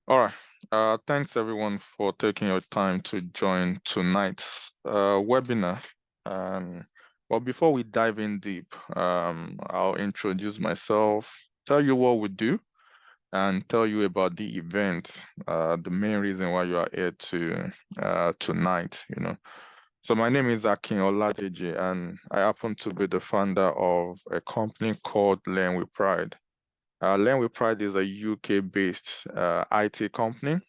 All right. Thanks everyone for taking your time to join tonight's webinar. Um, well, before we dive in deep, I'll introduce myself, tell you what we do, and tell you about the event, the main reason why you are here tonight. So my name is Akin Oladeji, and I happen to be the founder of a company called Learnwithpride. Learnwithpride is a UK-based IT company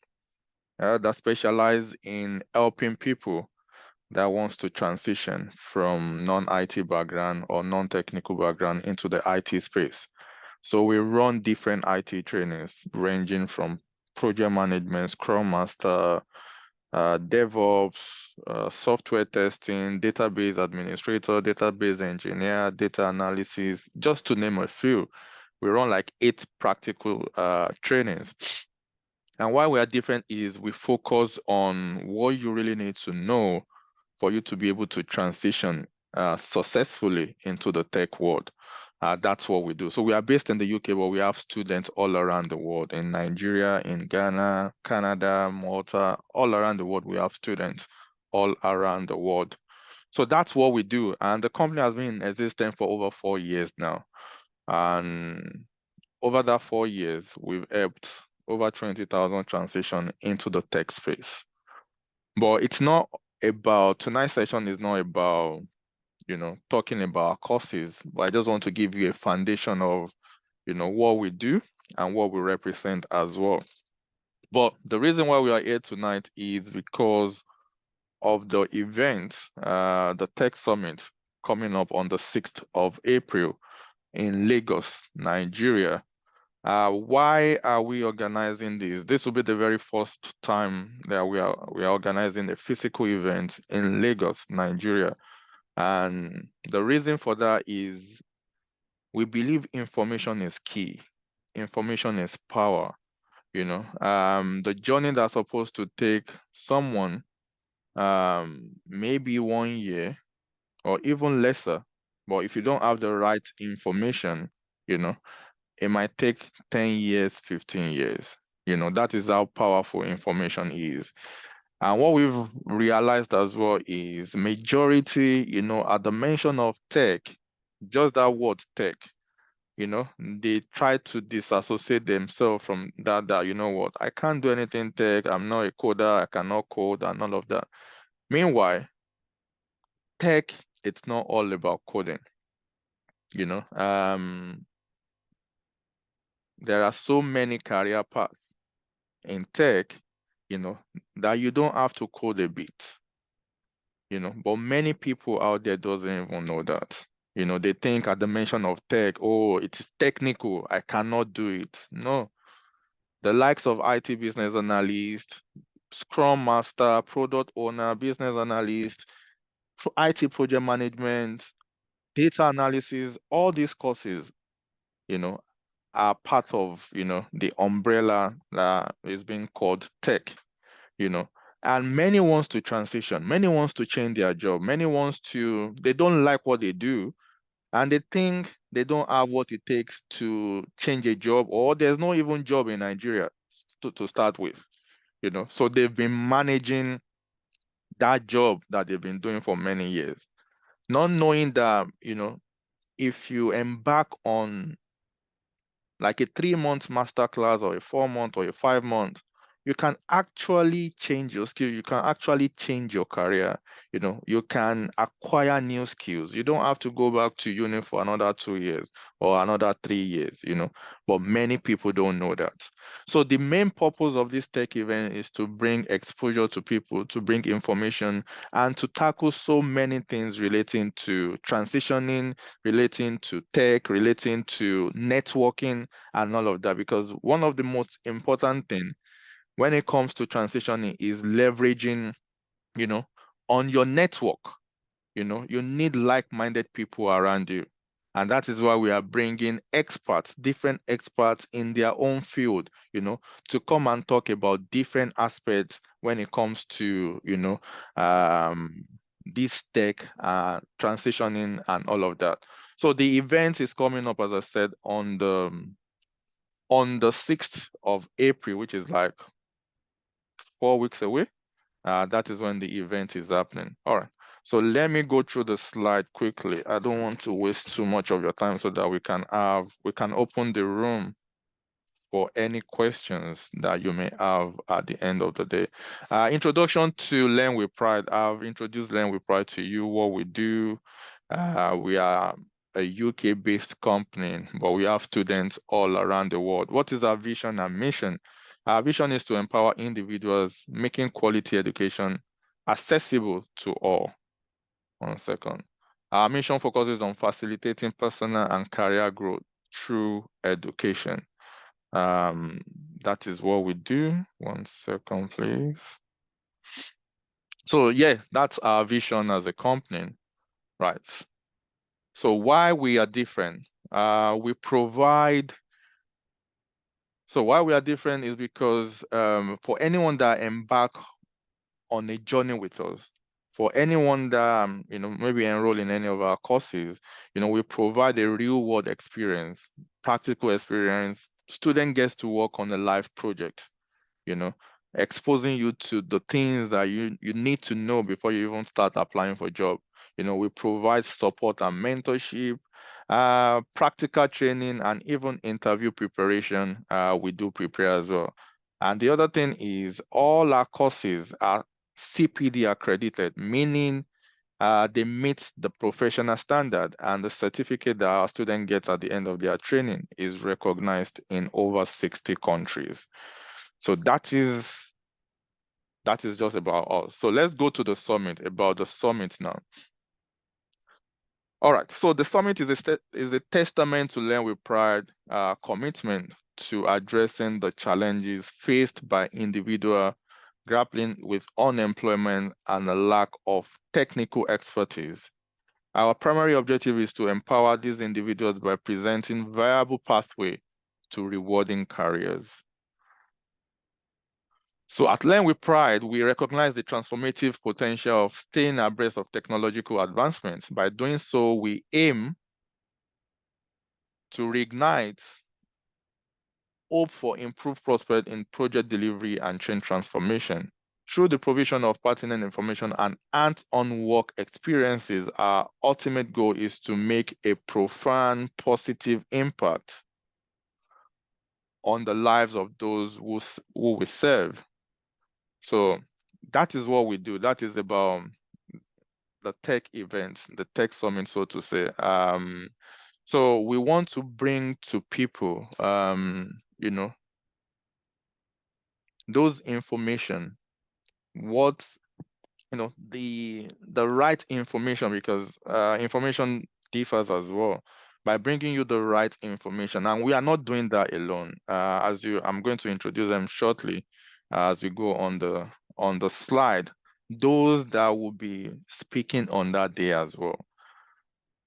that specialize in helping people that wants to transition from non-IT background or non-technical background into the IT space. So we run different IT trainings ranging from project management, Scrum Master, DevOps, software testing, database administrator, database engineer, data analysis, just to name a few. We run like 8 practical trainings. And why we are different is we focus on what you really need to know for you to be able to transition successfully into the tech world. That's what we do. So we are based in the UK, but we have students all around the world, in Nigeria, in Ghana, Canada, Malta, all around the world. We have students all around the world. So that's what we do. And the company has been in existence for over 4 years now. And over that 4 years, we've helped over 20,000 transition into the tech space. But it's not about, tonight's session is not about, talking about our courses, but I just want to give you a foundation of, what we do and what we represent as well. But the reason why we are here tonight is because of the event, the Tech Summit coming up on the 6th of April in Lagos, Nigeria. Why are we organizing this? This will be the very first time that we are organizing a physical event in Lagos, Nigeria. And the reason for that is we believe information is key. Information is power. The journey that's supposed to take someone maybe 1 year or even lesser, but if you don't have the right information, you know, it might take 10 years, 15 years. That is how powerful information is. And what we've realized as well is majority, at the mention of tech, just that word tech, they try to disassociate themselves from that, you know what, I can't do anything tech, I'm not a coder, I cannot code and all of that. Meanwhile, tech, it's not all about coding, you know. There are so many career paths in tech, you know, that you don't have to code a bit, but many people out there doesn't even know that. They think at the mention of tech, oh, it is technical, I cannot do it. No, the likes of IT business analyst, Scrum Master, product owner, business analyst, IT project management, data analysis, all these courses, you know, are part of, the umbrella that is being called tech, you know. And many wants to transition, many wants to change their job, they don't like what they do, and they think they don't have what it takes to change a job, or there's no even job in Nigeria to start with, So they've been managing that job that they've been doing for many years, not knowing that, if you embark on like a 3 month masterclass or a 4 month or a 5 month, you can actually change your skill. You can actually change your career. You can acquire new skills. You don't have to go back to uni for another 2 years or another 3 years, but many people don't know that. So the main purpose of this tech event is to bring exposure to people, to bring information, and to tackle so many things relating to transitioning, relating to tech, relating to networking, and all of that. Because one of the most important thing when it comes to transitioning is leveraging, you know, on your network. You need like-minded people around you. And that is why we are bringing experts, different experts in their own field, to come and talk about different aspects when it comes to, um, this tech, transitioning and all of that. So the event is coming up, as I said, on the on the 6th of April, which is like 4 weeks away. That is when the event is happening. All right. So let me go through the slide quickly. I don't want to waste too much of your time so that we can open the room for any questions that you may have at the end of the day. Introduction to Learn with Pride. I've introduced Learn with Pride to you, what we do. We are a UK-based company, but we have students all around the world. What is our vision and mission? Our vision is to empower individuals, making quality education accessible to all. 1 second. Our mission focuses on facilitating personal and career growth through education. Um, that is what we do. 1 second, please. So yeah, that's our vision as a company, right? So why we are different? We provide. So why we are different is because for anyone that embark on a journey with us, for anyone that maybe enroll in any of our courses, we provide a real world experience, practical experience. Student gets to work on a live project, you know, exposing you to the things that you need to know before you even start applying for a job. We provide support and mentorship, practical training, and even interview preparation. We do prepare as well. And the other thing is all our courses are CPD accredited, meaning they meet the professional standard, and the certificate that our student gets at the end of their training is recognized in over 60 countries. So that is just about us. So let's go to the summit, about the summit now. All right, so the summit is a testament to Learn with Pride commitment to addressing the challenges faced by individuals grappling with unemployment and a lack of technical expertise. Our primary objective is to empower these individuals by presenting viable pathway to rewarding careers. So at Learn with Pride, we recognize the transformative potential of staying abreast of technological advancements. By doing so, we aim to reignite hope for improved prospect in project delivery and change transformation. Through the provision of pertinent information and hands-on work experiences, our ultimate goal is to make a profound positive impact on the lives of those who we serve. So that is what we do. That is about the tech events, the tech summit, so to say. So we want to bring to people, those information, what the right information, because information differs as well. By bringing you the right information, and we are not doing that alone. I'm going to introduce them shortly as we go on the slide. Those that will be speaking on that day as well.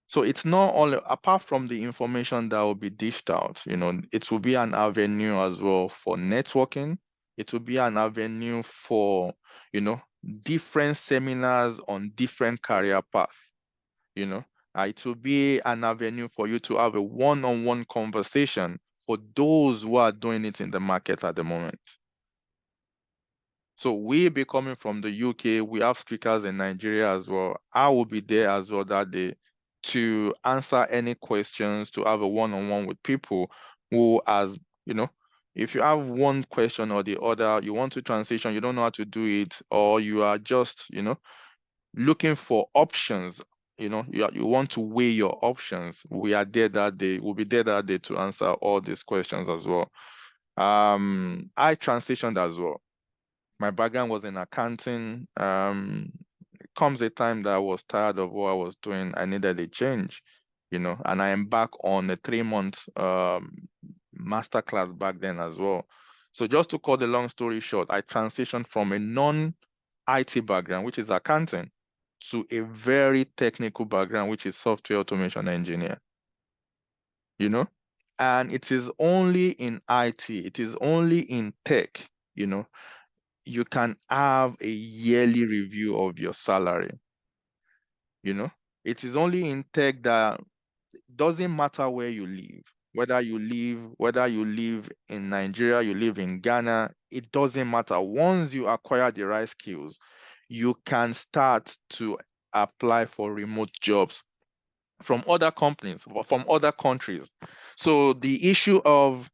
So it's not only, apart from the information that will be dished out, it will be an avenue as well for networking. It will be an avenue for, different seminars on different career paths, it will be an avenue for you to have a one-on-one conversation for those who are doing it in the market at the moment. So we be coming from the UK, we have speakers in Nigeria as well. I will be there as well that day to answer any questions, to have a one-on-one with people who if you have one question or the other, you want to transition, you don't know how to do it, or you are just, looking for options, you want to weigh your options, we are there that day, we'll be there that day to answer all these questions as well. I transitioned as well. My background was in accounting. Comes a time that I was tired of what I was doing. I needed a change, and I embarked on a 3-month master class back then as well. So just to cut the long story short, I transitioned from a non-IT background, which is accounting, to a very technical background, which is software automation engineer. And it is only in IT, it is only in tech, you can have a yearly review of your salary. It is only in tech that doesn't matter where you live. whether you live in Nigeria, you live in Ghana, it doesn't matter. Once you acquire the right skills, you can start to apply for remote jobs from other companies or from other countries. So the issue of,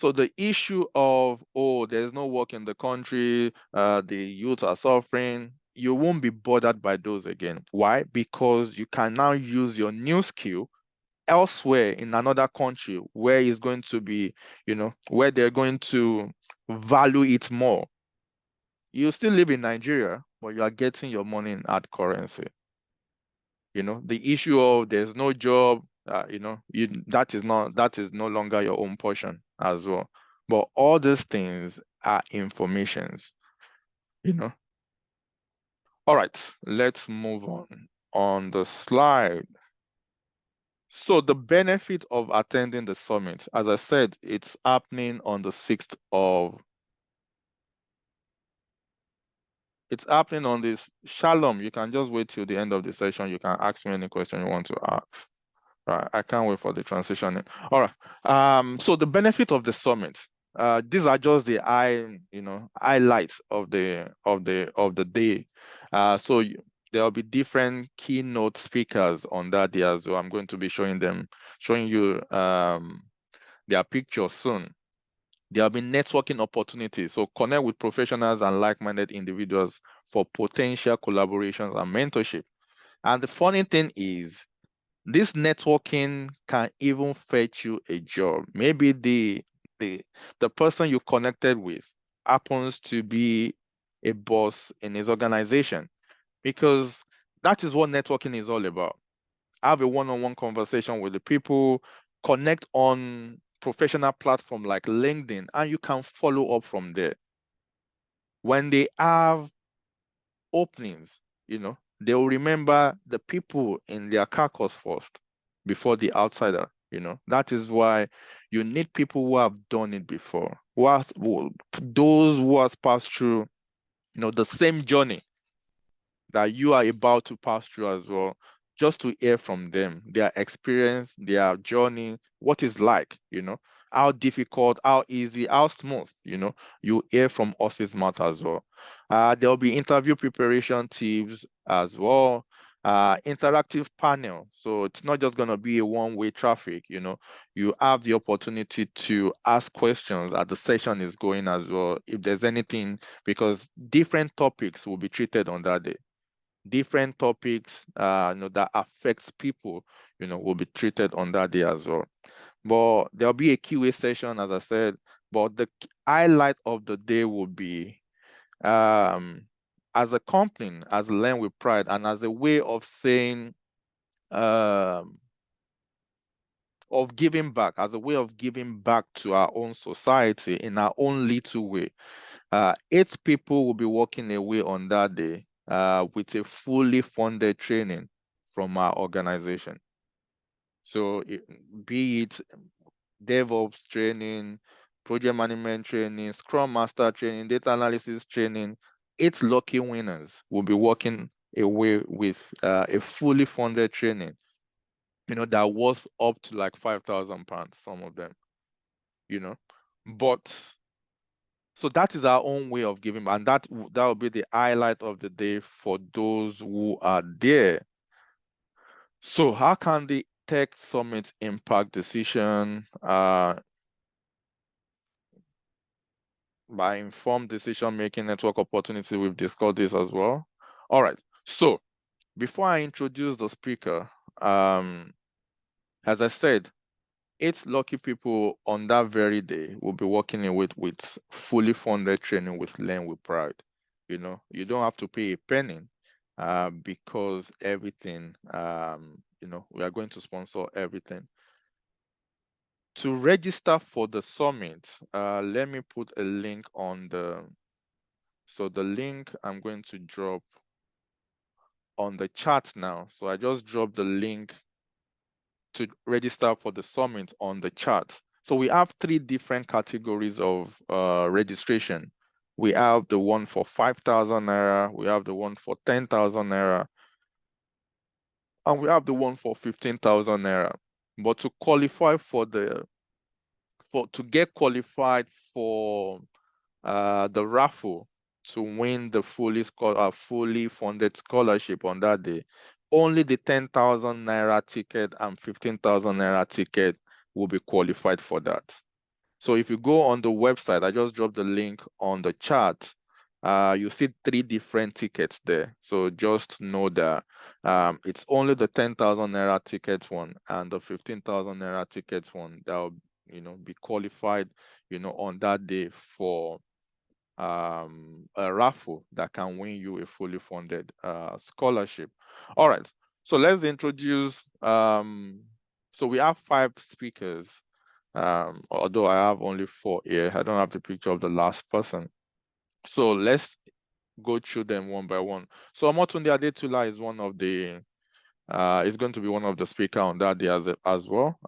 oh, there's no work in the country, the youth are suffering, you won't be bothered by those again. Why? Because you can now use your new skill elsewhere in another country where it's going to be, where they're going to value it more. You still live in Nigeria, but you are getting your money in hard currency. The issue of there's no job, that is no longer your own portion as well. But all these things are informations, you know. All right, let's move on the slide. So the benefit of attending the summit, as I said, it's happening on the 6th of, it's happening on this. Shalom, you can just wait till the end of the session. You can ask me any question you want to ask. Right, I can't wait for the transition. All right. So the benefit of the summit. These are just the highlights of the day. There'll be different keynote speakers on that day as well. I'm going to be showing you their pictures soon. There have been networking opportunities. So connect with professionals and like-minded individuals for potential collaborations and mentorship. And the funny thing is, this networking can even fetch you a job. Maybe the the person you connected with happens to be a boss in his organization, because that is what networking is all about. Have a one-on-one conversation with the people, connect on professional platform like LinkedIn, and you can follow up from there. When they have openings, they will remember the people in their carcass first before the outsider. That is why you need people who have done it before, those who have passed through, the same journey that you are about to pass through as well, just to hear from them, their experience, their journey, what it's like, how difficult, how easy, how smooth, you hear from us's mouth as well. There'll be interview preparation tips as well, interactive panel. So it's not just going to be a one-way traffic, you have the opportunity to ask questions as the session is going as well, if there's anything, because different topics will be treated on that day. Different topics that affects people will be treated on that day as well. But there'll be a QA session, as I said, but the highlight of the day will be, as a company, as Learn with Pride, and as a way of saying, of giving back, as a way of giving back to our own society in our own little way. 8 people will be walking away on that day with a fully funded training from our organization. So be it DevOps training, project management training, Scrum Master training, data analysis training, 8 lucky winners will be walking away with a fully funded training, that worth up to like £5,000, some of them, you know. But so that is our own way of giving, and that will be the highlight of the day for those who are there. So how can the tech summit impact decision? By informed decision making, network opportunity, we've discussed this as well. All right. So before I introduce the speaker, as I said, 8 lucky people on that very day will be working in with fully funded training with Learn with Pride. You don't have to pay a penny, because everything, we are going to sponsor everything. To register for the summit, let me put a link so the link I'm going to drop on the chat now. So I just dropped the link to register for the summit on the chat. So we have 3 different categories of registration. We have the one for 5,000 naira, we have the one for 10,000 naira, and we have the one for 15,000 naira. But to qualify to get qualified for the raffle to win the fully funded scholarship on that day, only the 10,000 naira ticket and 15,000 naira ticket will be qualified for that. So if you go on the website, I just dropped the link on the chat. You see 3 different tickets there. So just know that it's only the 10,000 naira tickets one and the 15,000 naira tickets one that will, be qualified, on that day for a raffle that can win you a fully funded scholarship. All right. So let's introduce. So we have 5 speakers. Although I have only 4 here, I don't have the picture of the last person. So let's go through them one by one. So Omotunde Adetula is one of the is going to be one of the speaker on that day as well.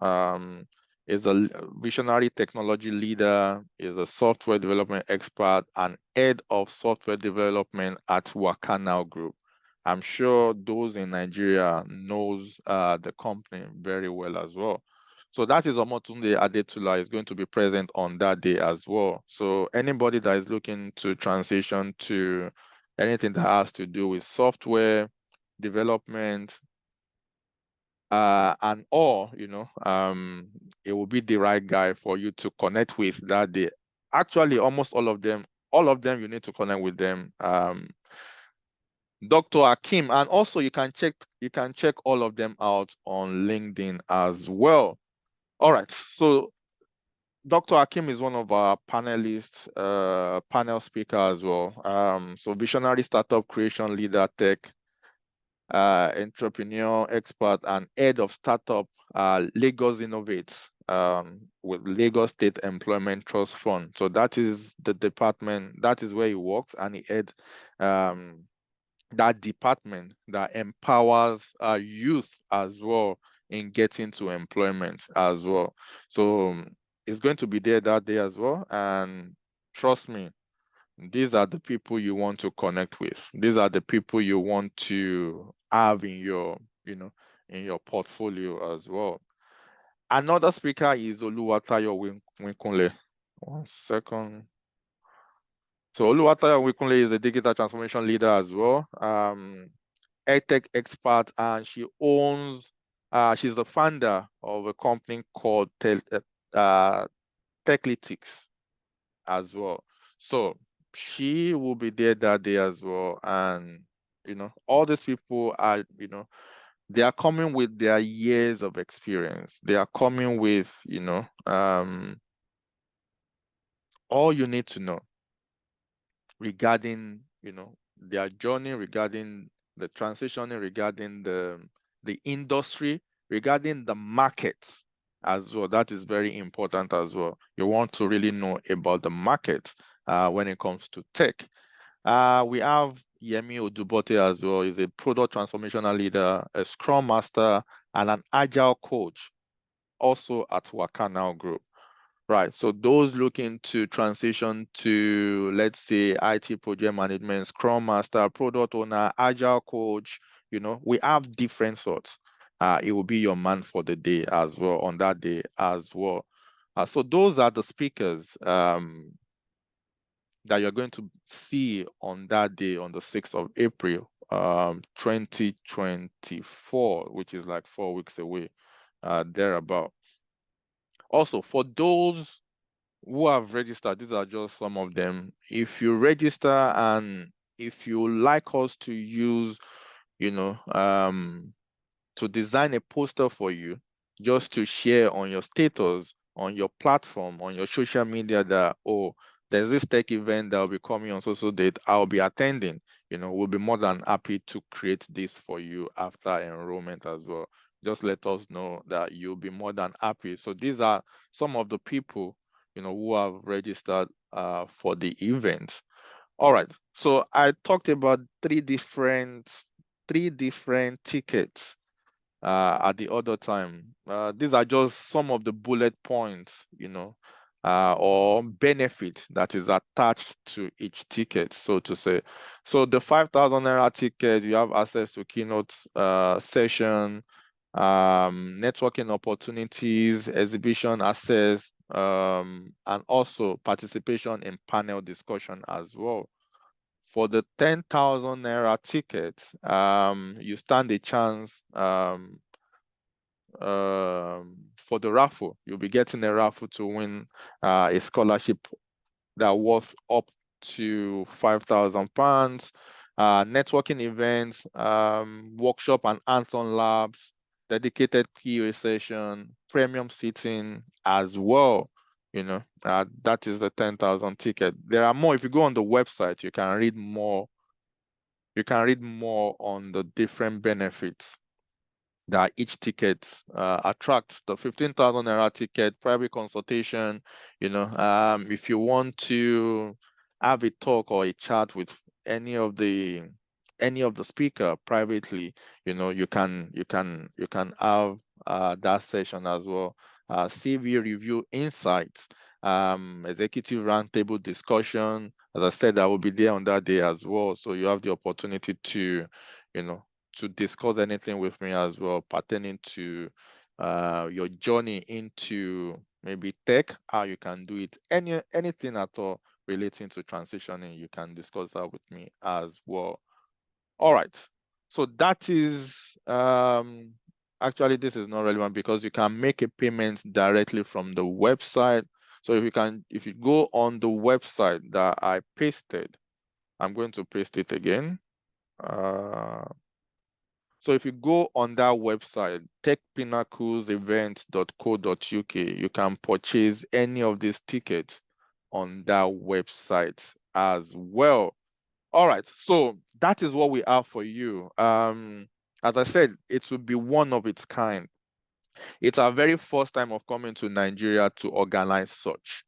Is a visionary technology leader, is a software development expert, and head of software development at Wakana Group. I'm sure those in Nigeria knows the company very well as well. So that is Omotunde Adetula is going to be present on that day as well. So anybody that is looking to transition to anything that has to do with software development, and it will be the right guy for you to connect with that day. Actually, almost all of them, you need to connect with them. Dr. Akim, and also you can check all of them out on LinkedIn as well. All right, so Dr. Akim is one of our panelists, panel speaker as well. So visionary startup creation leader, tech entrepreneur, expert, and head of startup Lagos Innovates with Lagos State Employment Trust Fund. So that is the department, that is where he works, and he head that department that empowers youth as well in getting to employment as well. So it's going to be there that day as well. And trust me, these are the people you want to connect with. These are the people you want to have in your, in your portfolio as well. Another speaker is Oluwatayo Winkunle. 1 second. So Oluwatayo Winkunle is a digital transformation leader as well. EdTech expert, and she owns, she's the founder of a company called Techlytics as well. So she will be there that day as well. And, all these people are, they are coming with their years of experience. They are coming with, all you need to know regarding, their journey, regarding the transitioning, regarding the industry, regarding the market as well. That is very important as well. You want to really know about the market when it comes to tech. We have Yemi Odubote as well. He's a product transformational leader, a scrum master, and an agile coach, also at Wakana Group. Right. So those looking to transition to, let's say, IT project management, scrum master, product owner, agile coach, we have different sorts. It will be your man for the day as well, on that day as well. So those are the speakers that you're going to see on that day, on the 6th of April, 2024, which is like 4 weeks away, thereabout. Also, for those who have registered, these are just some of them. If you register and if you like us to use, to design a poster for you, just to share on your status, on your platform, on your social media that, oh, there's this tech event that will be coming on so date, I'll be attending. We'll be more than happy to create this for you after enrollment as well. Just let us know that you'll be more than happy. So these are some of the people, who have registered for the event. All right. So I talked about three different tickets at the other time. These are just some of the bullet points, or benefit that is attached to each ticket, so to say. So the 5,000 naira ticket, you have access to keynote session, networking opportunities, exhibition access, and also participation in panel discussion as well. For the 10,000 naira ticket, you stand a chance for the raffle. You'll be getting a raffle to win a scholarship that worth up to £5,000. Networking events, workshop and hands-on labs, dedicated QA session, premium seating as well. That is the 10,000 ticket. There are more. If you go on the website, you can read more. You can read more on the different benefits that each ticket attracts. The 15,000 naira ticket, private consultation. If you want to have a talk or a chat with any of the speaker privately, you can have that session as well. CV review insights, executive roundtable discussion. As I said, I will be there on that day as well, so you have the opportunity to you know to discuss anything with me as well pertaining to your journey into maybe tech, how you can do it, anything at all relating to transitioning, you can discuss that with me as well. All right. So that is actually this is not relevant because you can make a payment directly from the website. So if you go on the website that I pasted, I'm going to paste it again. So if you go on that website, techpinnaclesevents.co.uk, you can purchase any of these tickets on that website as well. All right, so that is what we have for you. As I said, it will be one of its kind. It's our very first time of coming to Nigeria to organize such.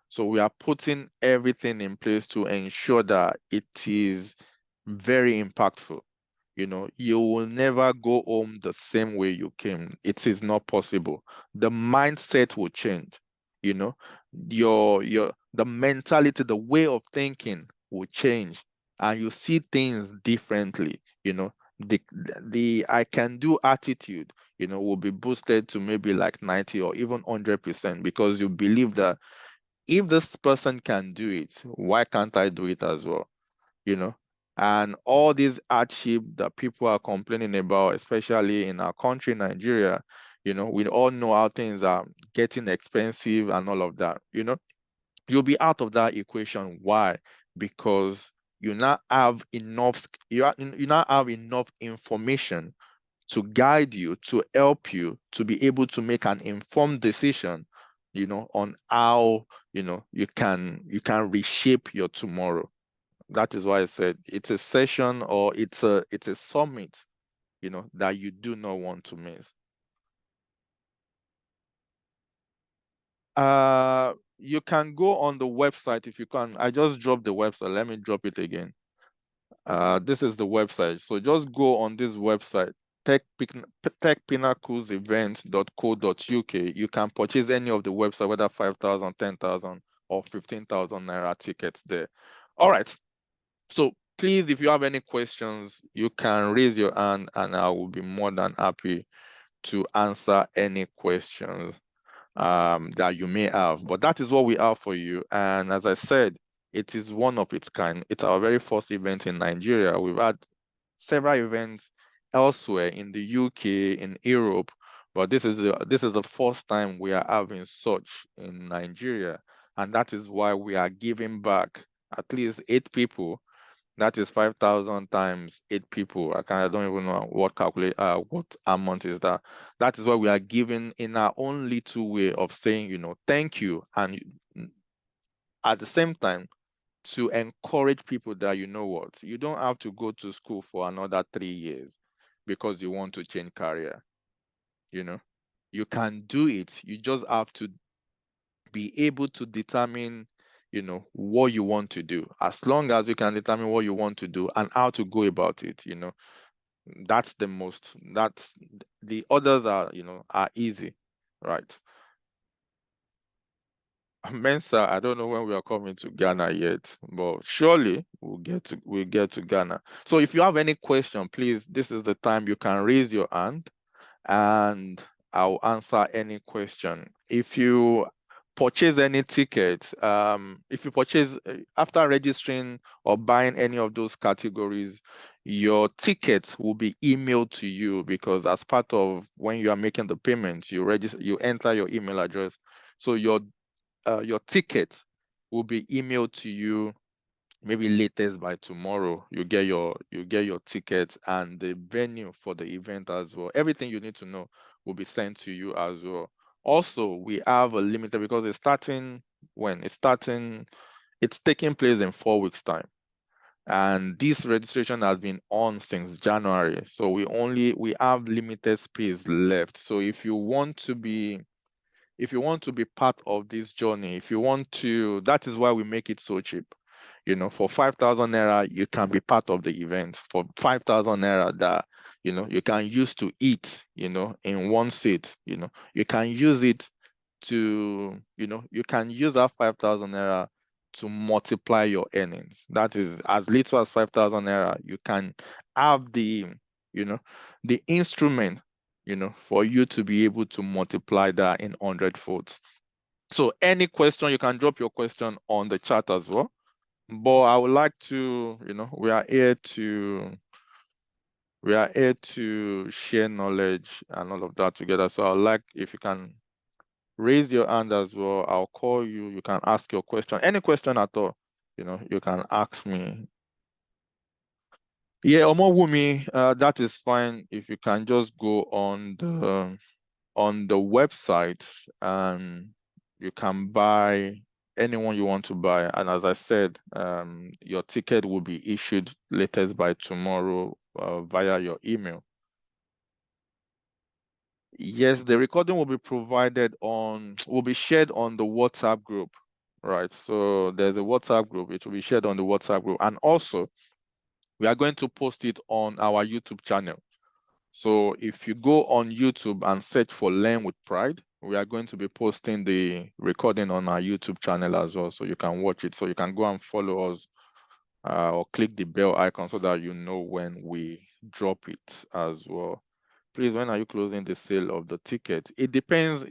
So we are putting everything in place to ensure that it is very impactful. You will never go home the same way you came. It is not possible. The mindset will change. You know, the mentality, the way of thinking will change, and you see things differently. The I can do attitude, will be boosted to maybe like 90 or even 100% because you believe that if this person can do it, why can't I do it as well? you know and all these hardship that people are complaining about, especially in our country, Nigeria, we all know how things are getting expensive and all of that. You'll be out of that equation. Why? Because you now have enough information to guide you, to help you to be able to make an informed decision, on how you can reshape your tomorrow. That is why I said it's a session, or it's a summit, that you do not want to miss. You can go on the website if you can. I just dropped the website. Let me drop it again. This is the website. So just go on this website, techpinnaclesevents.co.uk. You can purchase any of the website, whether 5,000, 10,000, or 15,000 naira tickets there. All right. So please, if you have any questions, you can raise your hand and I will be more than happy to answer any questions that you may have. But that is what we have for you. And as I said, it is one of its kind. It's our very first event in Nigeria. We've had several events elsewhere in the UK, in Europe, but this is the first time we are having such in Nigeria. And that is why we are giving back at least 8 people. That is 5,000 times 8 people. I don't even know what amount is that. That is what we are giving in our own little way of saying, thank you. And at the same time, to encourage people that, what, you don't have to go to school for another 3 years because you want to change career. You know, you can do it. You just have to be able to determine what you want to do. As long as you can determine what you want to do and how to go about it, that's the others are easy, right? Mensa, I don't know when we are coming to Ghana yet, but surely we'll get to Ghana. So if you have any question, please, this is the time you can raise your hand and I'll answer any question. If you purchase any ticket, if you purchase after registering or buying any of those categories, your tickets will be emailed to you, because as part of when you are making the payments, you register, you enter your email address. So your ticket will be emailed to you, maybe latest by tomorrow. You get your ticket and the venue for the event as well. Everything you need to know will be sent to you as well. Also, we have a limited, because it's taking place in 4 weeks time, and this registration has been on since January, so we have limited space left. So if you want to be part of this journey, that is why we make it so cheap. For 5,000 naira, you can be part of the event. For 5,000 naira, that, you can use to eat, in one sit. You can use it you can use that 5,000 naira to multiply your earnings. That is as little as 5,000 naira. You can have you know, the instrument, for you to be able to multiply that in 100 folds. So any question, you can drop your question on the chat as well. But I would like to, we are here to share knowledge and all of that together. So I would like if you can raise your hand as well. I'll call you. You can ask your question. Any question at all, you can ask me. Yeah, Omowumi, that is fine. If you can just go on the website, and you can buy anyone you want to buy. And as I said, your ticket will be issued latest by tomorrow via your email. Yes, the recording will be will be shared on the WhatsApp group, right? So there's a WhatsApp group. It will be shared on the WhatsApp group. And also, we are going to post it on our YouTube channel. So if you go on YouTube and search for Learn with Pride, we are going to be posting the recording on our YouTube channel as well, so you can watch it. So you can go and follow us, or click the bell icon so that you know when we drop it as well. Please, when are you closing the sale of the ticket? It depends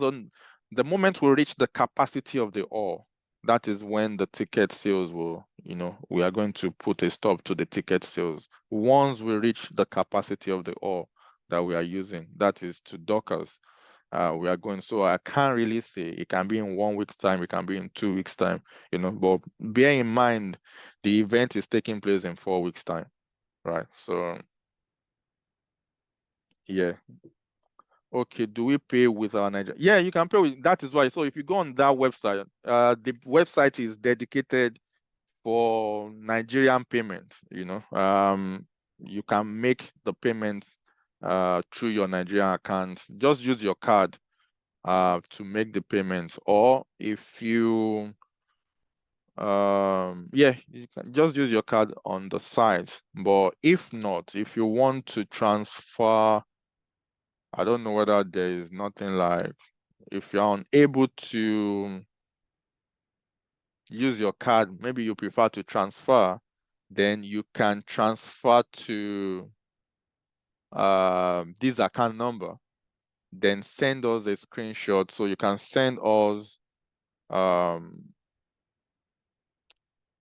on the moment we reach the capacity of the hall. That is when the ticket sales will, we are going to put a stop to the ticket sales. Once we reach the capacity of the hall that we are using, that is to Dockers, we are going. So I can't really say it can be in 1 week's time, it can be in 2 weeks' time, but bear in mind the event is taking place in 4 weeks' time, right? So yeah. Okay, do we pay with our Nigeria? Yeah, you can pay with, that is why. So if you go on that website, the website is dedicated for Nigerian payments, you can make the payments through your Nigerian account. Just use your card to make the payments. Or if you yeah, you can just use your card on the site. But if not, if you want to transfer, I don't know whether there is nothing like, if you're unable to use your card, maybe you prefer to transfer, then you can transfer to this account number, then send us a screenshot. So you can send us,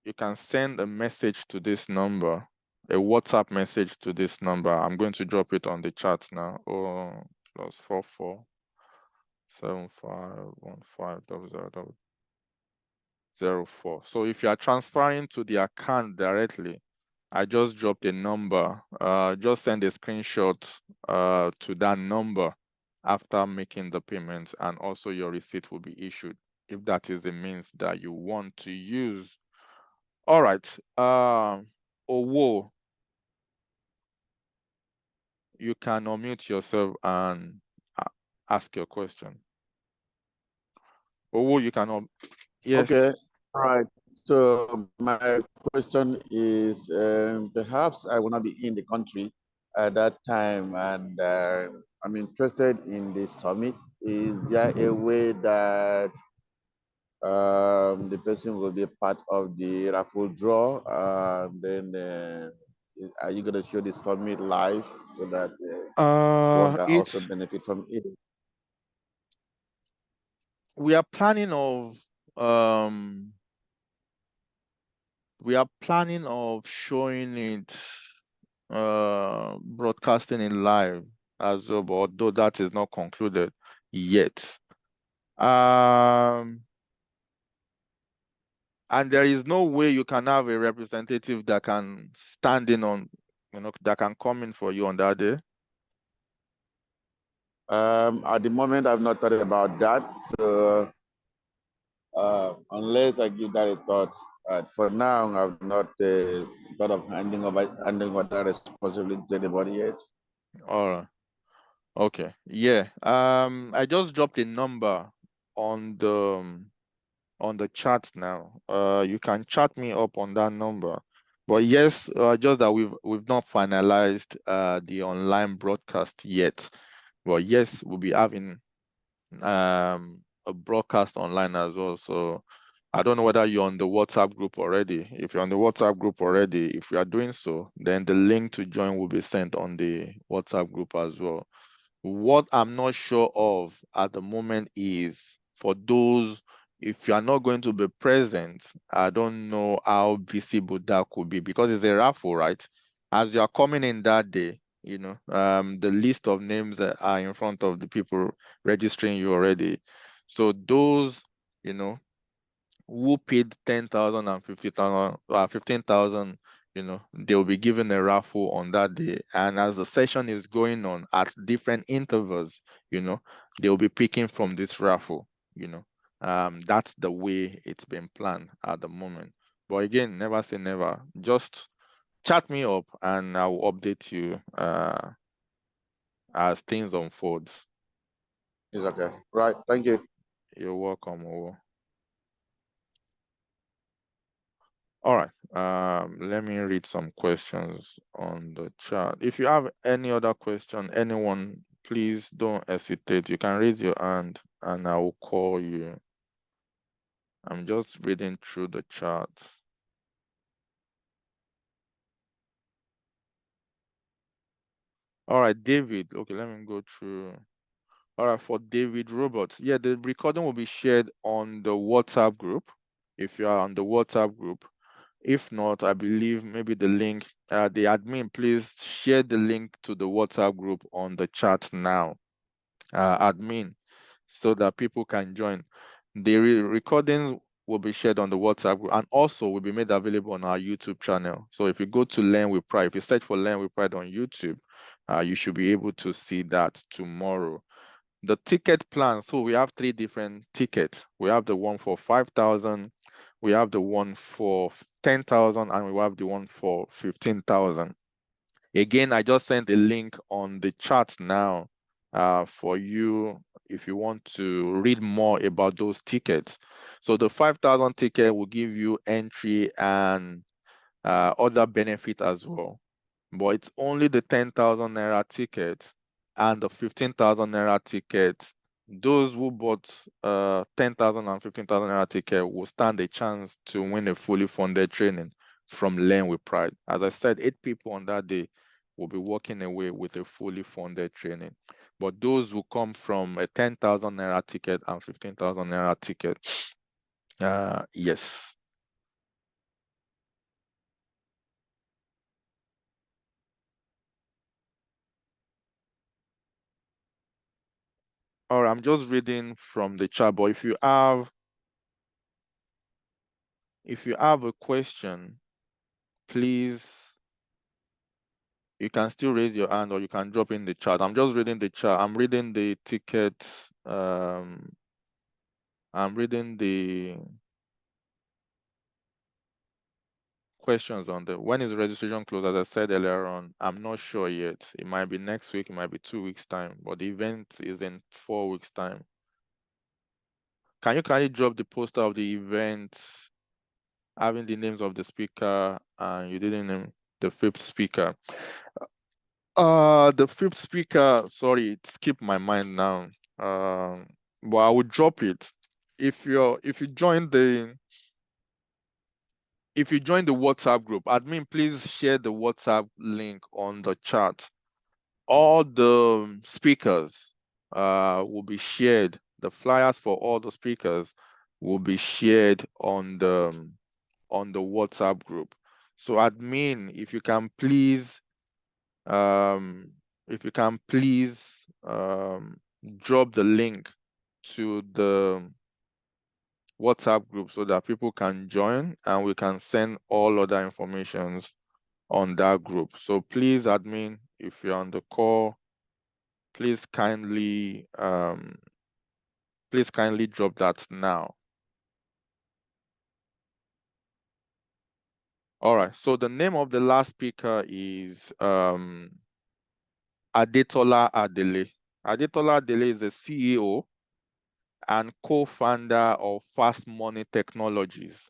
you can send a message to this number, a WhatsApp message to this number. I'm going to drop it on the chat now. Oh, +44 75150004. So if you are transferring to the account directly, I just dropped a number. Just send a screenshot to that number after making the payments, and also your receipt will be issued if that is the means that you want to use. All right. Owo, you can unmute yourself and ask your question. Owo, you can. Yes. Okay. All right. So my question is, perhaps I will not be in the country at that time, and I'm interested in the summit. Is there a way that the person will be a part of the raffle draw? Then are you going to show the summit live? so that one can also It's benefit from it? we are planning of um showing it broadcasting in live as well, but although that is not concluded yet. Um and there is no way you can have a representative that can stand in on, that can come in for you on that day. At the moment, I've not thought about that. So unless I give that a thought, for now, I've not thought of handing over that responsibility to anybody yet. All right. Okay. Yeah. I just dropped a number on the chat now. You can chat me up on that number. But yes, just that we've not finalized the online broadcast yet. But yes, we'll be having a broadcast online as well. So I don't know whether you're on the WhatsApp group already. If you're on the WhatsApp group already, if you are doing so, then the link to join will be sent on the WhatsApp group as well. What I'm not sure of at the moment is for those, if you are not going to be present, I don't know how visible that could be because it's a raffle, right? As you are coming in that day, the list of names that are in front of the people registering you already. So those, you know, who paid 10,000 and 50,000, 15,000, they'll be given a raffle on that day. And as the session is going on at different intervals, they'll be picking from this raffle, you know. That's the way it's been planned at the moment. But again, never say never. Just chat me up and I will update you as things unfold. It's okay. Right. Thank you. You're welcome, Owo. All right. Let me read some questions on the chat. If you have any other question, anyone, please don't hesitate. You can raise your hand and I will call you. I'm just reading through the chat. All right, David. Okay, let me go through. All right, for David Roberts. Yeah, the recording will be shared on the WhatsApp group. If you are on the WhatsApp group. If not, I believe maybe the link, the admin, please share the link to the WhatsApp group on the chat now, admin, so that people can join. The recordings will be shared on the WhatsApp group and also will be made available on our YouTube channel. So if you go to Learn with Pride, if you search for Learn with Pride on YouTube, you should be able to see that tomorrow. The ticket plan, so we have three different tickets. We have the one for 5,000, we have the one for 10,000, and we have the one for 15,000. Again, I just sent a link on the chat now for you if you want to read more about those tickets. So the 5,000 ticket will give you entry and other benefit as well. But it's only the 10,000 naira ticket and the 15,000 naira ticket. Those who bought 10,000 and 15,000 naira ticket will stand a chance to win a fully funded training from Learn with Pride. As I said, 8 people on that day will be walking away with a fully funded training. But those who come from a 10,000 naira ticket and 15,000 naira ticket, yes. All right, I'm just reading from the chat, but if you have a question, please, you can still raise your hand or you can drop in the chat. I'm just reading the chat. I'm reading the tickets. I'm reading the questions on the when is registration closed. As I said earlier on, I'm not sure yet. It might be next week, it might be 2 weeks time, but the event is in 4 weeks time. Can you kindly drop the poster of the event, having the names of the speaker, and you didn't name the fifth speaker? The fifth speaker, sorry, it skipped my mind now. But I would drop it. If you join the WhatsApp group, admin, please share the WhatsApp link on the chat. all the speakers will be shared. The flyers for all the speakers will be shared on the WhatsApp group. So admin, um, if you can please drop the link to the WhatsApp group so that people can join and we can send all other informations on that group. So please, admin, if you're on the call, please kindly drop that now. All right. So the name of the last speaker is Adetola Adele. Adetola Adele is the CEO and co-founder of Fast Money Technologies.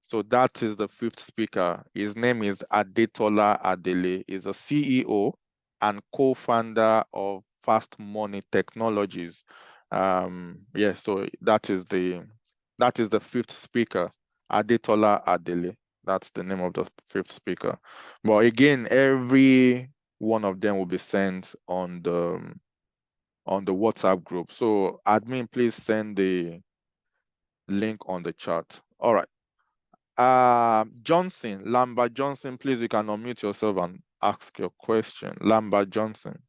So that is the fifth speaker. His name is Adetola Adele. He's a CEO and co-founder of Fast Money Technologies. Yeah, so that is the fifth speaker, Adetola Adele. That's the name of the fifth speaker. But again, every one of them will be sent on the WhatsApp group. So admin, please send the link on the chat. All right. Johnson, Lambert Johnson, please, you can unmute yourself and ask your question. Lambert Johnson.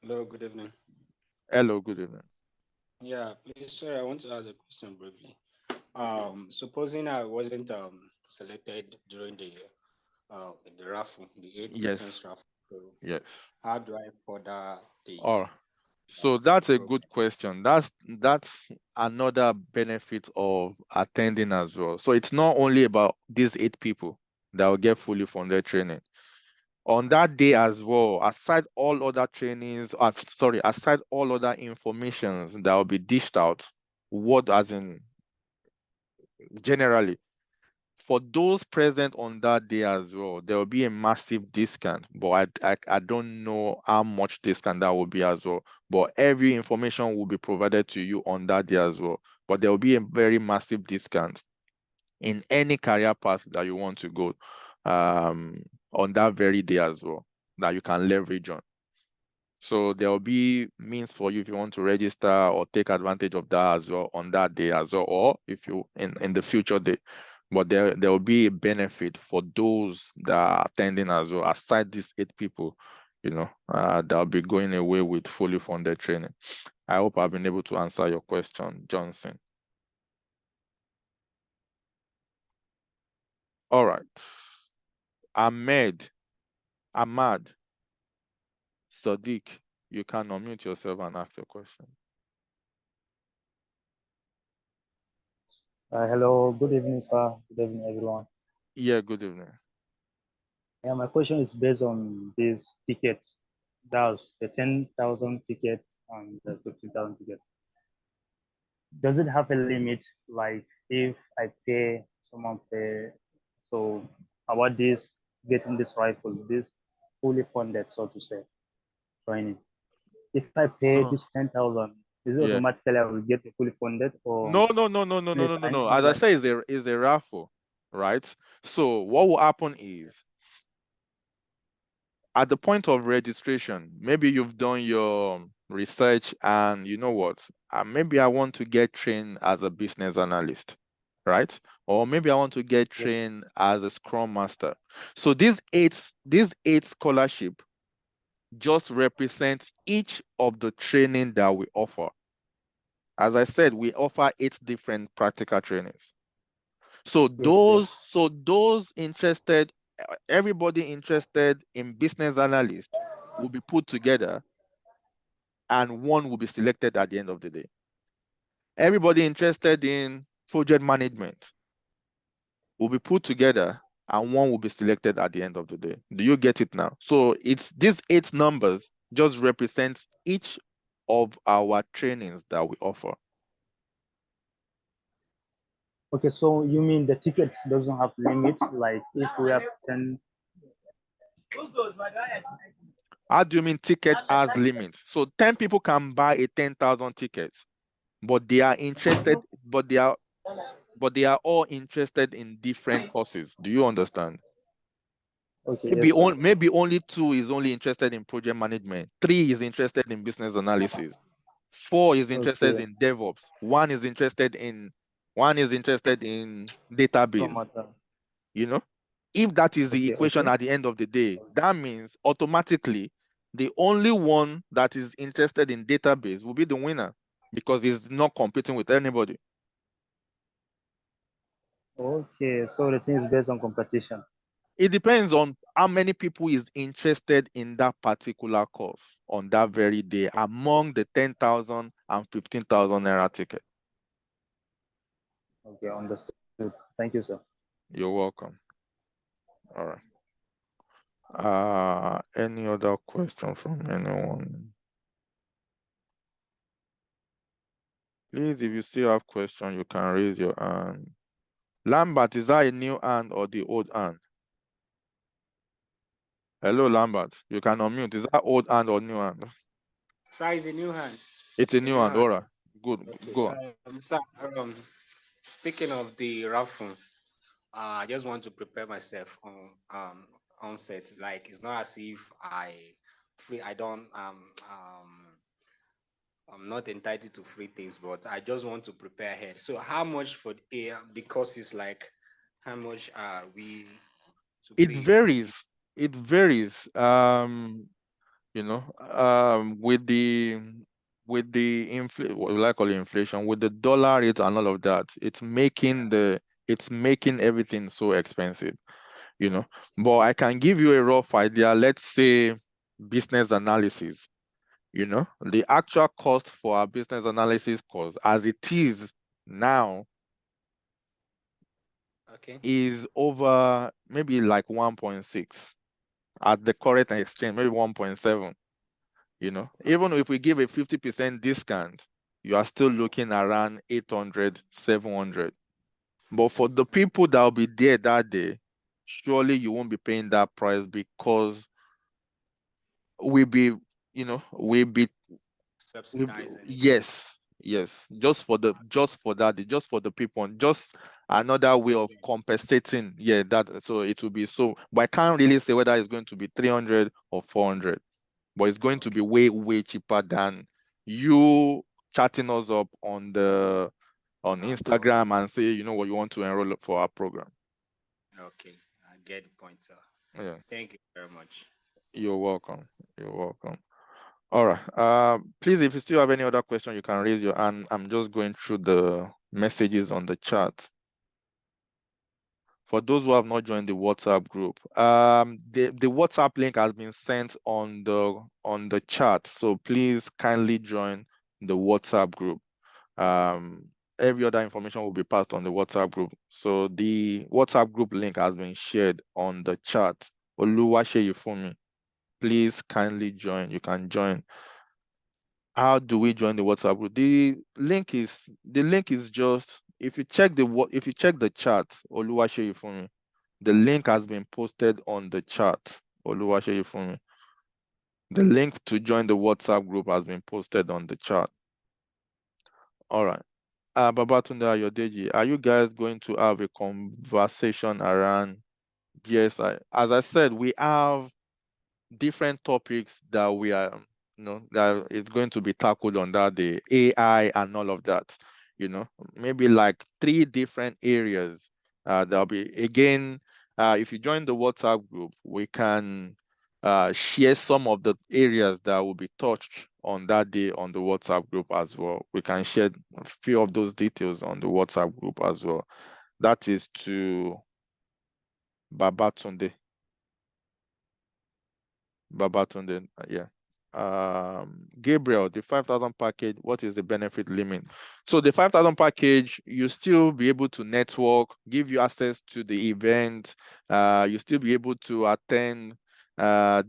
Hello, good evening. Hello, good evening. Yeah, please, sorry, I want to ask a question briefly. Supposing I wasn't selected during the raffle, the 8% Yes, raffle. So yes. how do I further the All right. So that's a program? good question. That's another benefit of attending as well. So it's not only about these 8 people that will get fully funded training. On that day as well, aside all other trainings, aside all other informations that will be dished out, what as in generally, for those present on that day as well, there will be a massive discount, but I don't know how much discount that will be as well. But every information will be provided to you on that day as well. But there will be a very massive discount in any career path that you want to go on that very day as well that you can leverage on. So there will be means for you if you want to register or take advantage of that as well on that day as well, or if you in the future day. But there will be a benefit for those that are attending as well, aside these 8 people, that'll be going away with fully funded training. I hope I've been able to answer your question, Johnson. All right. Ahmad, Sadiq, you can unmute yourself and ask your question. Hello, good evening, sir. Good evening, everyone. Yeah, good evening. Yeah, my question is based on these tickets. That's the 10,000 ticket and the 50,000 ticket. Does it have a limit? Like if I pay, someone pay, so about this, getting this rifle, this fully funded, so to say, training. If I pay No, this 10,000, is it yeah. automatically I will get a fully funded, or No, no, no, no, no, no, if no, no, I no. know As I that? say, is a raffle, right? So what will happen is at the point of registration, maybe you've done your research and you know what? Maybe I want to get trained as a business analyst, right? Or maybe I want to get Yes. trained as a scrum master. So these eight scholarship just represent each of the training that we offer. As I said, we offer 8 different practical trainings. So Yes, those, yes. so those interested, everybody interested in business analyst will be put together and one will be selected at the end of the day. Everybody interested in project management will be put together and one will be selected at the end of the day. Do you get it now? So it's these 8 numbers just represents each of our trainings that we offer. Okay, so you mean the tickets doesn't have limit? Like if we have 10. How do you mean ticket has limits? So 10 people can buy a 10,000 tickets, but they are interested, but they are all interested in different courses. Do you understand? Okay, Maybe, yes, sir. maybe only 2 is only interested in project management. 3 is interested in business analysis. 4 is interested Okay, in DevOps. One is interested in Scrum database. Master. You know, if that is the Okay, equation okay. at the end of the day, that means automatically the only one that is interested in database will be the winner because he's not competing with anybody. Okay, so the thing is based on competition. It depends on how many people is interested in that particular course on that very day among the 10,000 and 15,000 naira ticket. Okay, understood. Thank you, sir. You're welcome. All right. Any other question from anyone? Please, if you still have question, you can raise your hand. Lambert, is that a new hand or the old hand? Hello, Lambert. You can unmute. Is that old hand or new hand? Size a new hand. It's a A new new hand. hand. All right. Good. Okay. Go on. Sir, speaking of the raffle, I just want to prepare myself on set. Like it's not as if I don't I'm not entitled to free things, but I just want to prepare ahead. So how much for the courses, like how much are we to It pay for varies. It varies. You know, with the what we like call it inflation, with the dollar rate and all of that, it's making everything so expensive, you know. But I can give you a rough idea. Let's say business analysis, you know, the actual cost for our business analysis course as it is now Okay. is over maybe like 1.6 at the current exchange, maybe 1.7. You know, even if we give a 50% discount, you are still looking around 800, 700. But for the people that will be there that day, surely you won't be paying that price because we'll be, you know, Subsidizing it. yes, just for that, just for the people, and just another way of Presence. compensating. Yeah, that so it will be so, but I can't really say whether it's going to be 300 or 400. But it's going to Okay. be way, way cheaper than you chatting us up on Instagram and say, you know what, you want to enroll for our program. Okay. I get the point, sir. Yeah, Thank you very much. you're welcome. You're welcome. All right. Please, if you still have any other question, you can raise your hand. I'm just going through the messages on the chat. For those who have not joined the WhatsApp group, the WhatsApp link has been sent on the chat. So please kindly join the WhatsApp group. Um, every other information will be passed on the WhatsApp group. So the WhatsApp group link has been shared on the chat. Oluwaseyi, please kindly join. You can join. How do we join the WhatsApp group? The link is just if you check the chat, Oluwaseyi, the link has been posted on the chat. Oluwaseyi, the link to join the WhatsApp group has been posted on the chat. All right. Babatunde Ayodeji, are you guys going to have a conversation around GSI? As I said, we have different topics that we are, that is going to be tackled on that day, AI and all of that, maybe like 3 different areas. There'll be, again, if you join the WhatsApp group, we can share some of the areas that will be touched on that day on the WhatsApp group as well. We can share a few of those details on the WhatsApp group as well. That is to Babatunde. Babatunde, yeah. Gabriel, the 5,000 package, what is the benefit limit? So the 5,000 package, you still be able to network, give you access to the event, you still be able to attend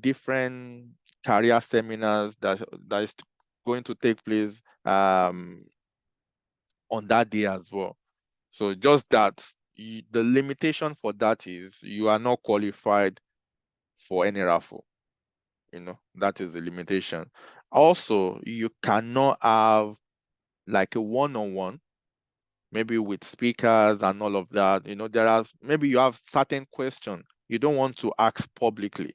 different career seminars that is going to take place on that day as well. So just that, the limitation for that is you are not qualified for any raffle. That is the limitation. Also, you cannot have like a one-on-one, maybe with speakers and all of that. There are, maybe you have certain questions you don't want to ask publicly.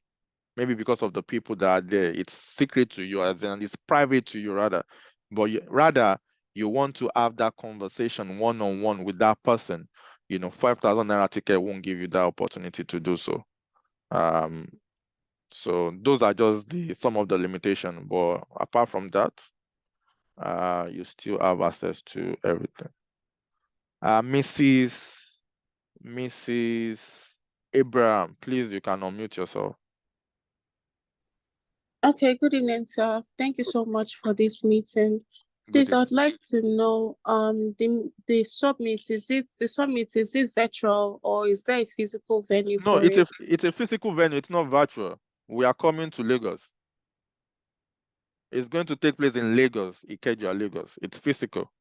Maybe because of the people that are there, it's secret to you, and it's private to you rather. But rather, you want to have that conversation one-on-one with that person. 5,000 naira ticket won't give you that opportunity to do so. So those are just some of the limitation. But apart from that, you still have access to everything. Mrs. Abraham, please, you can unmute yourself. Okay, good evening, sir. Thank you so much for this meeting. Please, I'd like to know the summit, is it virtual or is there a physical venue No, for it? it's a physical venue, it's not virtual. We are coming to Lagos. It's going to take place in Lagos, Ikeja, Lagos. It's physical.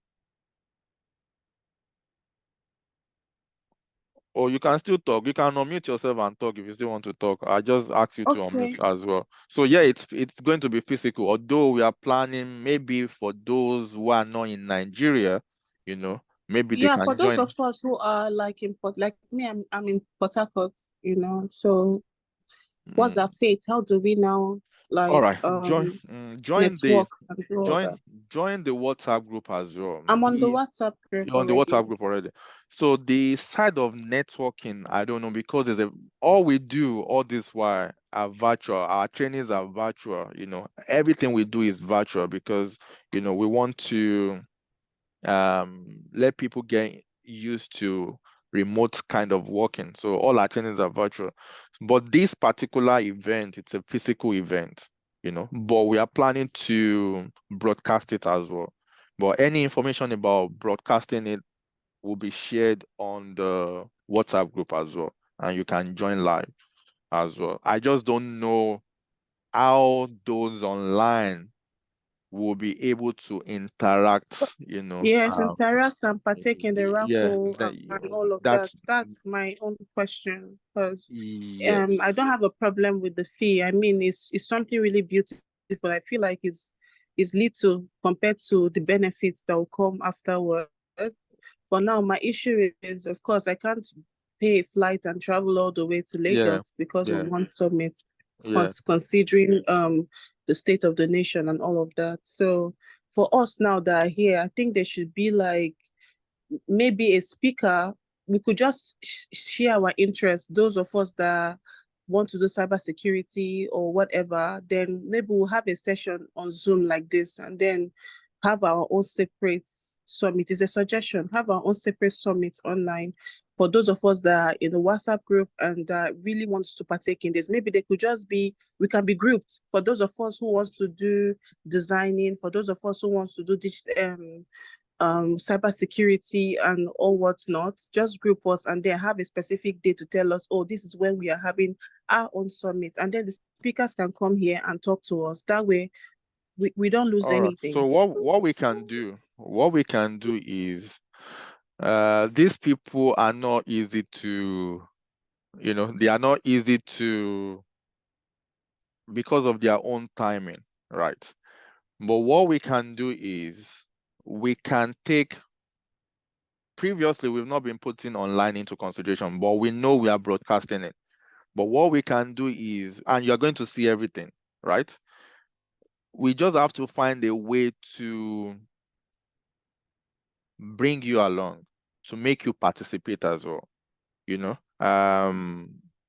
Or you can still talk. You can unmute yourself and talk if you still want to talk. I just ask you to unmute as well. So yeah, it's going to be physical. Although we are planning maybe for those who are not in Nigeria, maybe they can for join. those of us who are like like me, I'm in Port Harcourt, so what's our fate? How do we now All right, join network and do all that? join the WhatsApp group as well. I'm on the WhatsApp group You're on the WhatsApp group already. So the side of networking, I don't know, because all we do all this while are virtual. Our trainings are virtual. Everything we do is virtual because we want to let people get used to remote kind of working. So all our trainings are virtual. But this particular event, it's a physical event, but we are planning to broadcast it as well. But any information about broadcasting it will be shared on the WhatsApp group as well. And you can join live as well. I just don't know how those online will be able to interact, Yes, interact and partake in the yeah, raffle and all of that. That's my own question because yes, I don't have a problem with the fee. I mean, it's something really beautiful. I feel like it's little compared to the benefits that will come afterward. But now my issue is, of course, I can't pay a flight and travel all the way to Lagos because of one summit, considering the state of the nation and all of that. So for us now that are here, I think there should be like maybe a speaker. We could just share our interests. Those of us that want to do cybersecurity or whatever, then maybe we'll have a session on Zoom like this and then have our own separate summit. It's a suggestion. Have our own separate summit online for those of us that are in the WhatsApp group and that really want to partake in this. Maybe they could just we can be grouped. For those of us who wants to do designing, for those of us who wants to do cybersecurity and all whatnot, just group us and then have a specific day to tell us, oh, this is when we are having our own summit. And then the speakers can come here and talk to us. That way, we don't lose anything. So what we can do is these people are not easy to, they are not easy to because of their own timing, right? But what we can do is we can take previously we've not been putting online into consideration, but we know we are broadcasting it. But what we can do is, and you're going to see everything, right? We just have to find a way to bring you along, to make you participate as well,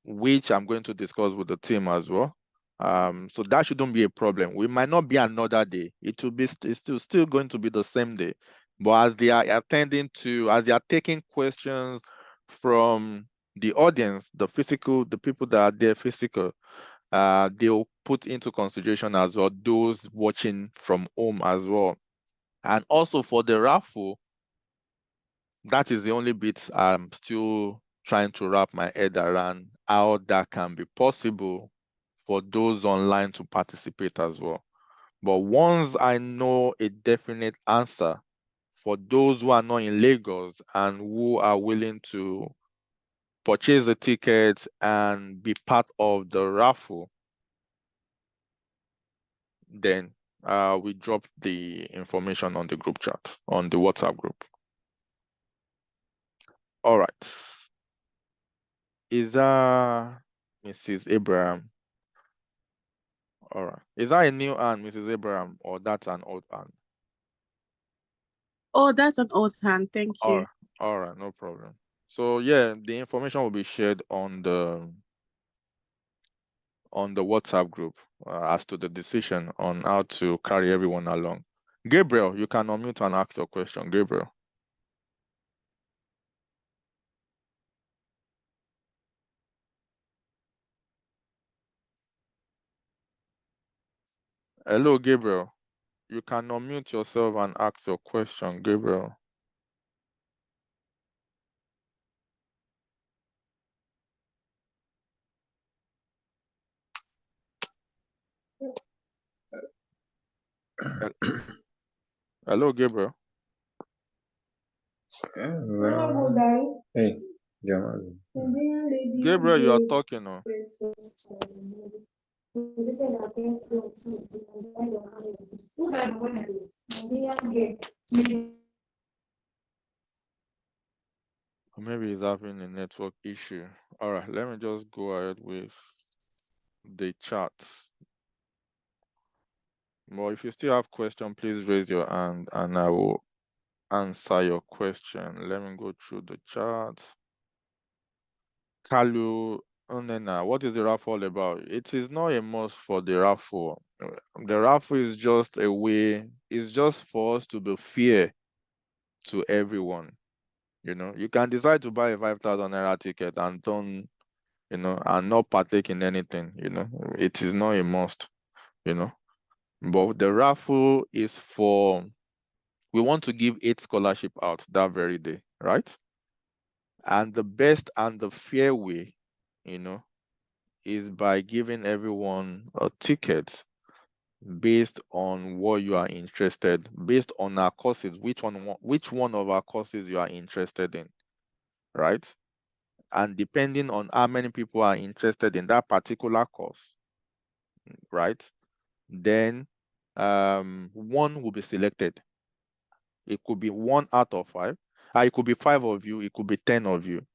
which I'm going to discuss with the team as well. So that shouldn't be a problem. We might not be another day. It will be it's still going to be the same day. But as they are as they are taking questions from the audience, the people that are there physical, they'll put into consideration as well those watching from home as well. And also for the raffle, that is the only bit I'm still trying to wrap my head around how that can be possible for those online to participate as well. But once I know a definite answer for those who are not in Lagos and who are willing to purchase the tickets and be part of the raffle, then we drop the information on the group chat, on the WhatsApp group. All right. Is Mrs. Abraham. All right. Is that a new hand, Mrs. Abraham, or that's an old hand? Oh, that's an old hand. Thank All you. right. All right, no problem. So yeah, the information will be shared on the WhatsApp group as to the decision on how to carry everyone along. Gabriel, you can unmute and ask your question. Gabriel. Hello, Gabriel. You can unmute yourself and ask your question, Gabriel. Hello, Gabriel. Hey, Jamal. Gabriel, you are talking. Oh. Maybe he's having a network issue. All right, let me just go ahead with the chat. Well, if you still have question, please raise your hand and I will answer your question. Let me go through the chat. Kalu Onena, what is the raffle all about? It is not a must for the raffle. The raffle is just a way, it's just for us to be fair to everyone. You know, you can decide to buy a 5,000 naira ticket and don't, you know, and not partake in anything, you know. It is not a must, you know. But the raffle is for, we want to give 8 scholarship out that very day, right? And the best and the fair way, you know, is by giving everyone a ticket based on what you are interested, based on our courses, which one of our courses you are interested in, right? And depending on how many people are interested in that particular course, right? Then one will be selected. It could be 1 out of 5. It could be 5 of you, it could be 10 of you,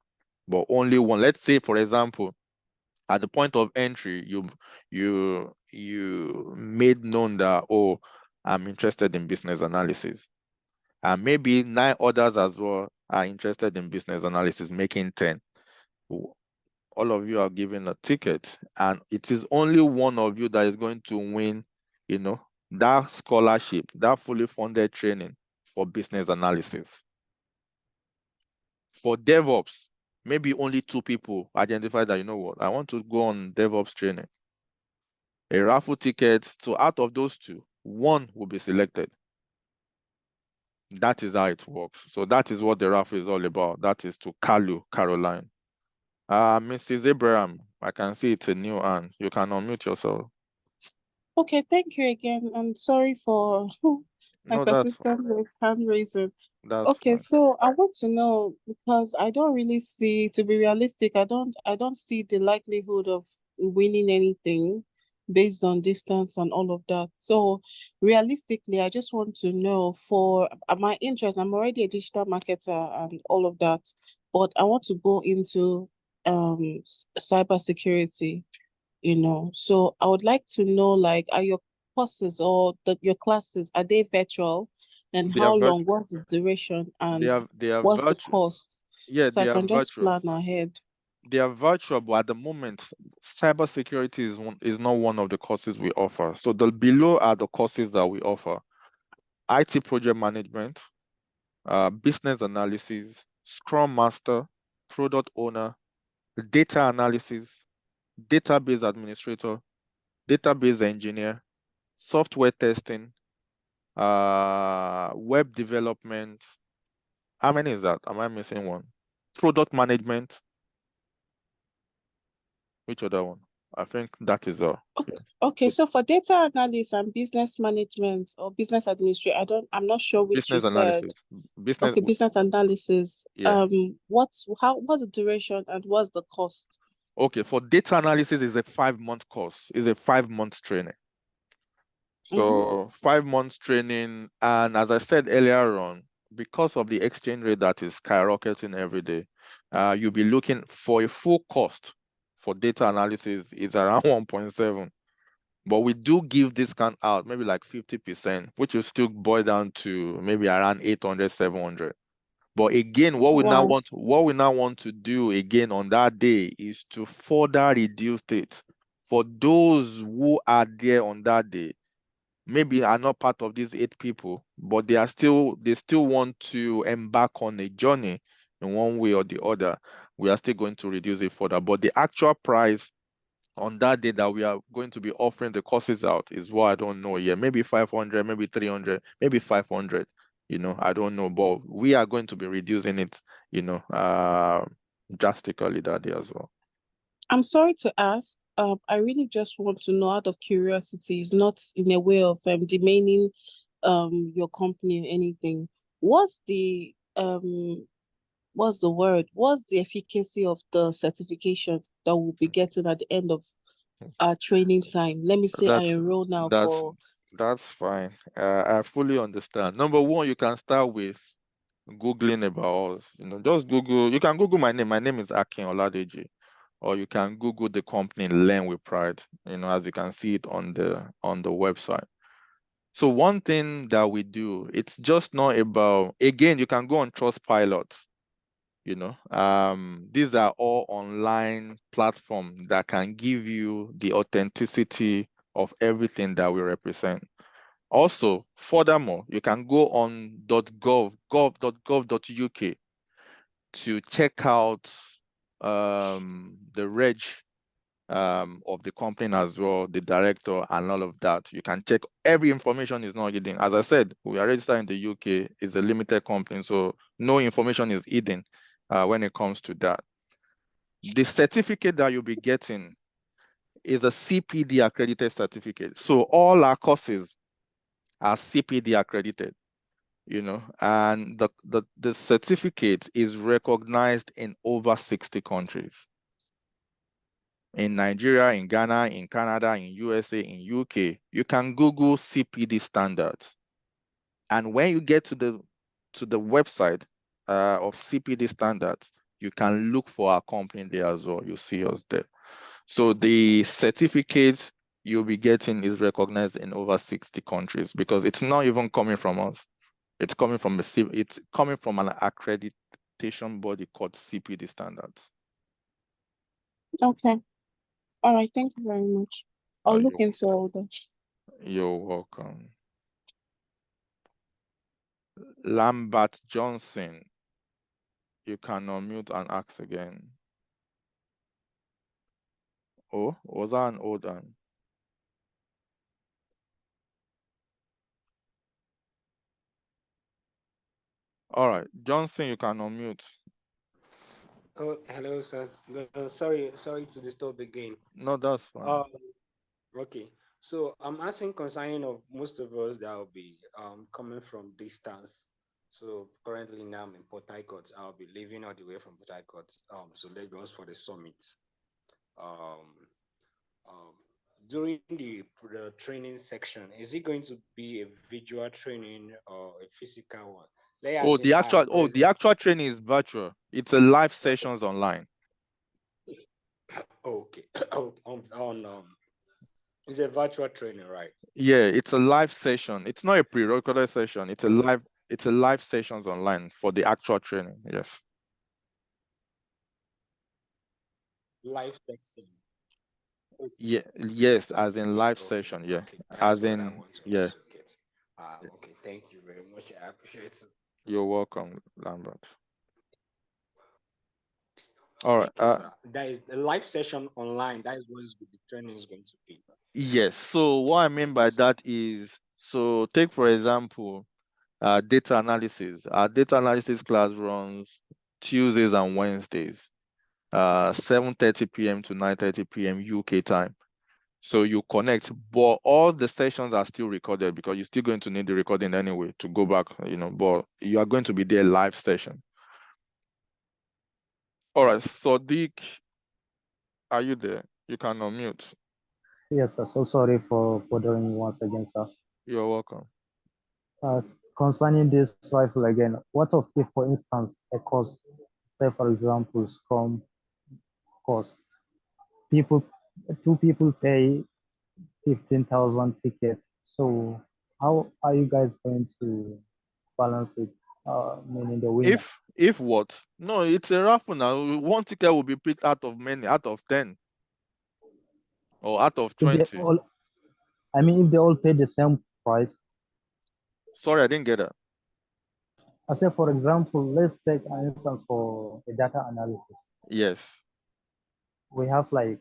but only one. Let's say, for example, at the point of entry, you made known that, oh, I'm interested in business analysis. And maybe 9 others as well are interested in business analysis, making 10. All of you are given a ticket, and it is only one of you that is going to win, you know, that scholarship, that fully funded training for business analysis. For DevOps, maybe only 2 people identify that, you know what, I want to go on DevOps training. A raffle ticket, so out of those 2, 1 will be selected. That is how it works. So that is what the raffle is all about. That is to Kalu, Caroline. Mrs. Abraham, I can see it's a new hand. You can unmute yourself. Okay, thank you again. I'm sorry for my No, that's persistent with hand raising. that's Okay, fine. so I want to know, because I don't really see, to be realistic, I don't see the likelihood of winning anything based on distance and all of that. So realistically, I just want to know, for my interest, I'm already a digital marketer and all of that, but I want to go into cybersecurity, So I would like to know, like, are your courses or your classes, are they virtual? And They are how long? What's the duration? And they are what's the virtual. cost? Yeah, So I they are can just virtual. plan ahead. They are virtual, but at the moment, cybersecurity is not one of the courses we offer. So the below are the courses that we offer: IT project management, business analysis, Scrum Master, product owner, data analysis, database administrator, database engineer, software testing, web development. How many is that? Am I missing one? Product management. Which other one? I think that is all. Okay, Yes. okay. So for data analysis and business management or business administration, I'm not sure which you Business said. analysis. Business. Okay, business analysis. Yeah. What's the duration and what's the cost? Okay. For data analysis, is a 5-month course. Is a 5-month training. Mm-hmm. So 5 months training, and as I said earlier on, because of the exchange rate that is skyrocketing every day, you'll be looking for a full cost for data analysis is around 1.7. But we do give discount out, maybe like 50%, which will still boil down to maybe around 800, 700. But again, what Wow. we now want to do again on that day is to further reduce it for those who are there on that day. Maybe are not part of these 8 people, but they still want to embark on a journey in one way or the other. We are still going to reduce it further. But the actual price on that day that we are going to be offering the courses out is what I don't know yet. Maybe 500, maybe 300, maybe 500. I don't know, but we are going to be reducing it, drastically that day as well. I'm sorry to ask. I really just want to know out of curiosity. It's not in a way of demeaning your company or anything. What's the what's the word? What's the efficacy of the certification that we'll be getting at the end of our training time? Let me say I That's enroll now that's for that's fine. I fully understand. Number one, you can start with Googling about us. Just Google. You can Google my name. My name is Akin Oladeji, or you can Google the company Learn with Pride. As you can see it on the website. So one thing that we do, it's just not about. Again, you can go on Trustpilot. These are all online platforms that can give you the authenticity of everything that we represent. Also, furthermore, you can go on gov.gov.uk to check out the reg of the company as well, the director and all of that. You can check every information is not hidden. As I said, we are registered in the UK. It's a limited company, so no information is hidden when it comes to that. The certificate that you'll be getting is a CPD accredited certificate. So all our courses are CPD accredited, and the certificate is recognized in over 60 countries. In Nigeria, in Ghana, in Canada, in USA, in UK, you can Google CPD standards. And when you get to the website of CPD standards, you can look for our company there as well. You'll see us there. So the certificate you'll be getting is recognized in over 60 countries because it's not even coming from us. It's coming from it's coming from an accreditation body called CPD standards. okay. All right, thank you very much. I'll look You're into all that. welcome. Lambert Johnson, you can unmute and ask again. Oh, was that an old one? All right, Johnson, you can unmute. Oh, hello, sir. Sorry to disturb again. No, that's fine. Okay. So I'm asking concerning of most of us that will be coming from distance. So currently now I'm in Port Harcourt. I'll be leaving all the way from Port Harcourt to Lagos for the summit. Um, um, During the training section, is it going to be a visual training or a physical one? Let's Oh, assume I am the present. actual training is virtual. It's a live sessions online. Okay. It's a virtual training, right? Yeah, it's a live session. It's not a pre-recorded session. It's a live sessions online for the actual training. Yes. Live section. Yeah, yes, as Okay, in live okay, session. Yeah. okay. That's As what I in, want to yeah. also get. Okay, thank you very much. I appreciate it. You're welcome, Lambert. All right. Thank you, sir. That is the live session online. That is what the training is going to be. Yes. So what I mean Thank you, by sir. that is, so take for example, data analysis. Our data analysis class runs Tuesdays and Wednesdays, 7:30 p.m. to 9:30 p.m. UK time. So you connect, but all the sessions are still recorded because you're still going to need the recording anyway to go back, but you are going to be there live session. All right, so Dick, are you there? You can unmute. Yes, sir. So sorry for bothering you once again, sir. You're welcome. Uh, Concerning this rifle again, what of if, for instance, a course, say for example, Scrum course, two people pay 15,000 ticket. So how are you guys going to balance it? Meaning the winner. If what? No, it's a raffle now. One ticket will be picked out of many, out of 10 or out of If they 20. all, I mean, if they all pay the same price. Sorry, I didn't get that. I say, for example, let's take an instance for a data analysis. Yes. We have like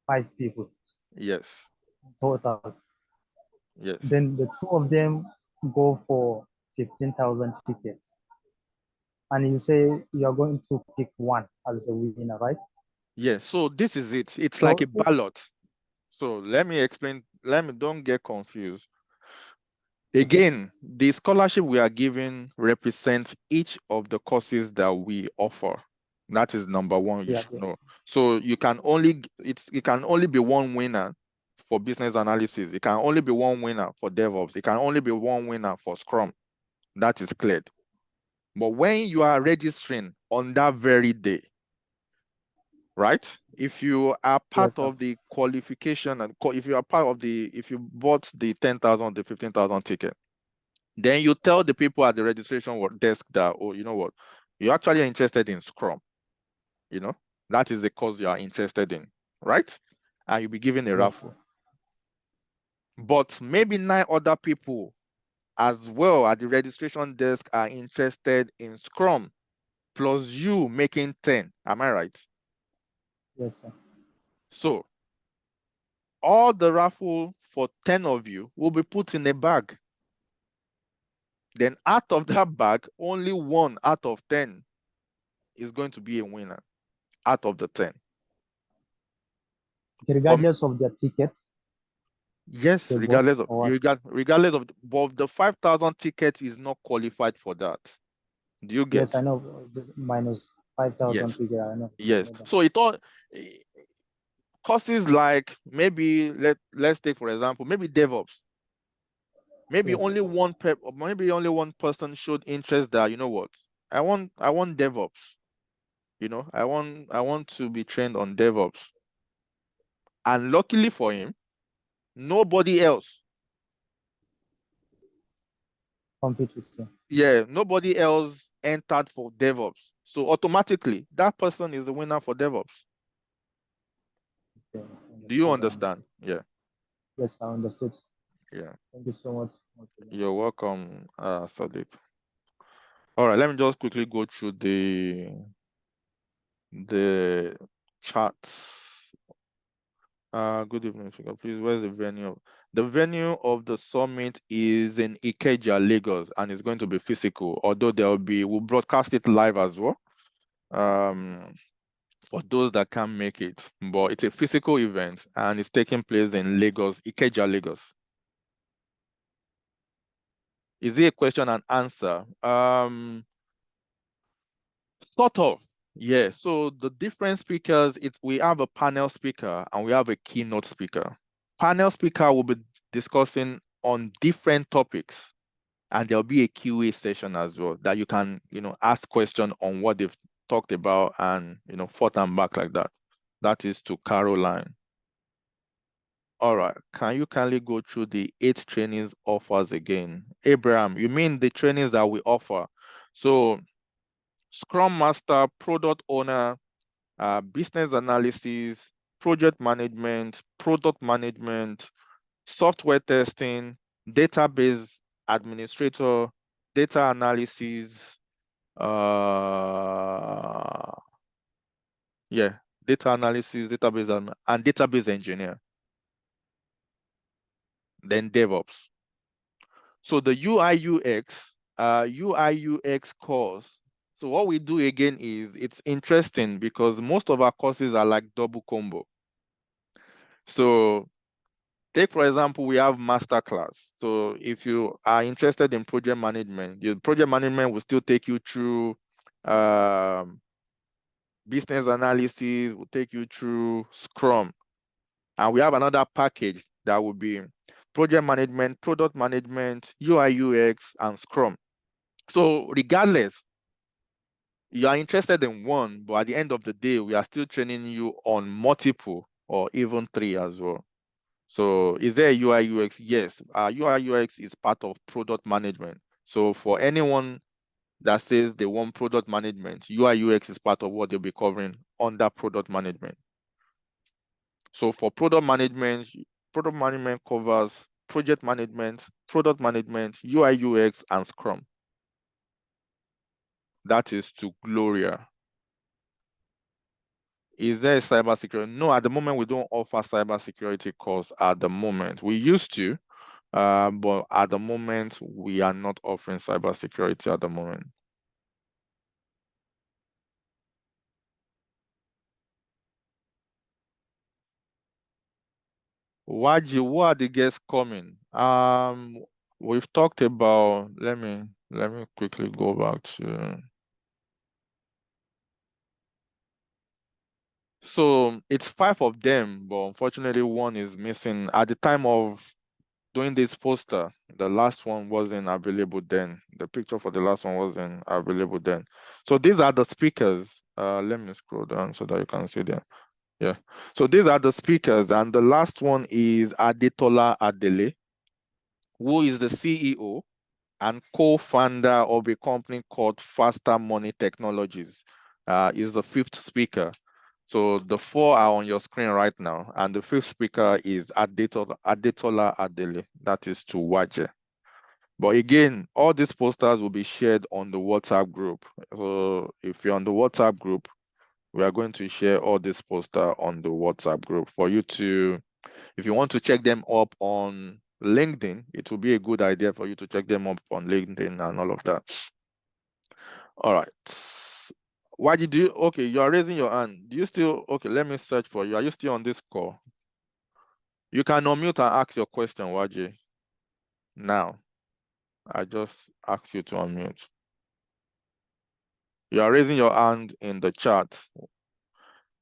5 people Yes. total. Yes. Then the two of them go for 15,000 tickets. And you say you're going to pick one as the winner, right? Yes. So this is it. It's like So a ballot. So let me explain. Don't get confused. okay, Again, the scholarship we are giving represents each of the courses that we offer. That is number one, you yeah, should yeah. know. So you can only it can only be one winner for business analysis. It can only be one winner for DevOps. It can only be one winner for Scrum. That is cleared. But when you are registering on that very day, right? If you are part Yes, sir. of the qualification and if you are part of if you bought the 10,000, the 15,000 ticket, then you tell the people at the registration desk that, oh, you know what, you're actually interested in Scrum, you know, that is the course you are interested in, right? And you'll be given a Yes, sir. raffle. But maybe 9 other people as well at the registration desk are interested in Scrum, plus you making 10. Am I right? Yes, sir. So all the raffle for 10 of you will be put in a bag. Then out of that bag, only 1 out of 10 is going to be a winner out of the 10. Regardless of their tickets, Yes, they bought regardless of or what? regardless of but the 5,000 ticket is not qualified for that. Do you Yes, I get? know. Minus 5,000 Yes, ticket. I know. I yes. know that. So it all eh, courses like maybe let's take for example maybe DevOps. Maybe Yes, maybe only one person showed interest that, you know what, I want DevOps. You know, I want to be trained on DevOps. And luckily for him, nobody else compete with you. nobody else entered for DevOps. So automatically, that person is the winner for DevOps. Okay, Do you understood. understand? Yeah, Yes, I understood. yeah. Thank you so much once again. You're welcome, Sadiq. All right, let me just quickly go through the charts. Good evening, Figure. Please, where's the venue? The venue of the summit is in Ikeja, Lagos, and it's going to be physical, although we'll broadcast it live as well. For those that can't make it, but it's a physical event and it's taking place in Lagos, Ikeja, Lagos. Is it a question and answer? Sort of. Yeah. So the different speakers, we have a panel speaker and we have a keynote speaker. Panel speaker will be discussing on different topics, and there'll be a QA session as well that you can, ask questions on what they've talked about and, forth and back like that. That is to Caroline. All right. Can you kindly go through the 8 trainings offers again? Abraham, you mean the trainings that we offer? So Scrum Master, Product Owner, Business Analysis, Project Management, Product Management, Software Testing, Database Administrator, Data Analysis, uh, yeah, Data Analysis, and Database Engineer, then DevOps. So the UI UX course. So what we do again is it's interesting because most of our courses are like double combo. So take for example, we have masterclass. So if you are interested in project management, the project management will still take you through business analysis, will take you through Scrum. And we have another package that will be project management, product management, UI UX, and Scrum. So regardless, you are interested in one, but at the end of the day, we are still training you on multiple or even 3 as well. So is there a UI UX? Yes, UI UX is part of product management. So for anyone that says they want product management, UI UX is part of what they'll be covering under product management. So for product management covers project management, product management, UI UX, and Scrum. That is to Gloria. Is there a cybersecurity? No, at the moment we don't offer cybersecurity course at the moment. We used to, but at the moment we are not offering cybersecurity at the moment. Waji, who are the guests coming? We've talked about. Let me quickly go back to. So it's 5 of them, but unfortunately one is missing. At the time of doing this poster, the last one wasn't available then. The picture for the last one wasn't available then. So these are the speakers. Let me scroll down so that you can see them. Yeah. So these are the speakers, and the last one is Adetola Adele, who is the CEO and co-founder of a company called Faster Money Technologies. Is the 5th speaker. So the 4 are on your screen right now, and the 5th speaker is Adetola Adele. That is to Waje. But again, all these posters will be shared on the WhatsApp group. So if you're on the WhatsApp group, we are going to share all this poster on the WhatsApp group for you to, if you want to check them up on LinkedIn, it will be a good idea for you to check them up on LinkedIn and all of that. All right. Why did you, okay, you are raising your hand. Do you still, okay, let me search for you. Are you still on this call? You can unmute and ask your question, Waji. Now, I just asked you to unmute. You are raising your hand in the chat.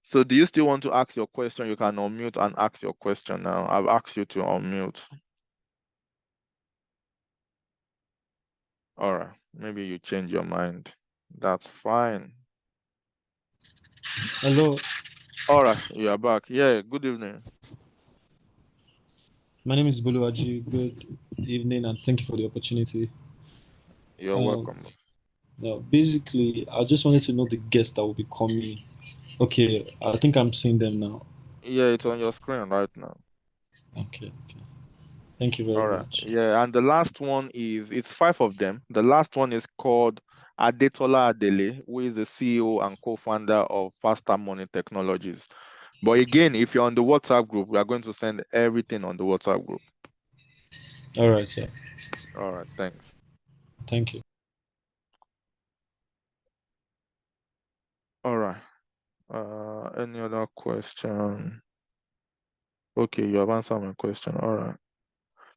So do you still want to ask your question? You can unmute and ask your question now. I've asked you to unmute. All right, maybe you change your mind. That's fine. Hello, All right, you are back. Yeah, good evening. my name is Buluwaji. Good evening, and thank you for the opportunity. You're welcome. Now, basically, I just wanted to know the guests that will be coming. Okay, I think I'm seeing them now. Yeah, it's on your screen right now. Okay. Thank you very All right. much. Yeah, and the last one is, it's 5 of them. The last one is called Adetola Adele, who is the CEO and co-founder of Faster Money Technologies. But again, if you're on the WhatsApp group, we are going to send everything on the WhatsApp group. All right, sir. All right, thanks. Thank you. All right. Any other question? Okay, you have answered my question. All right.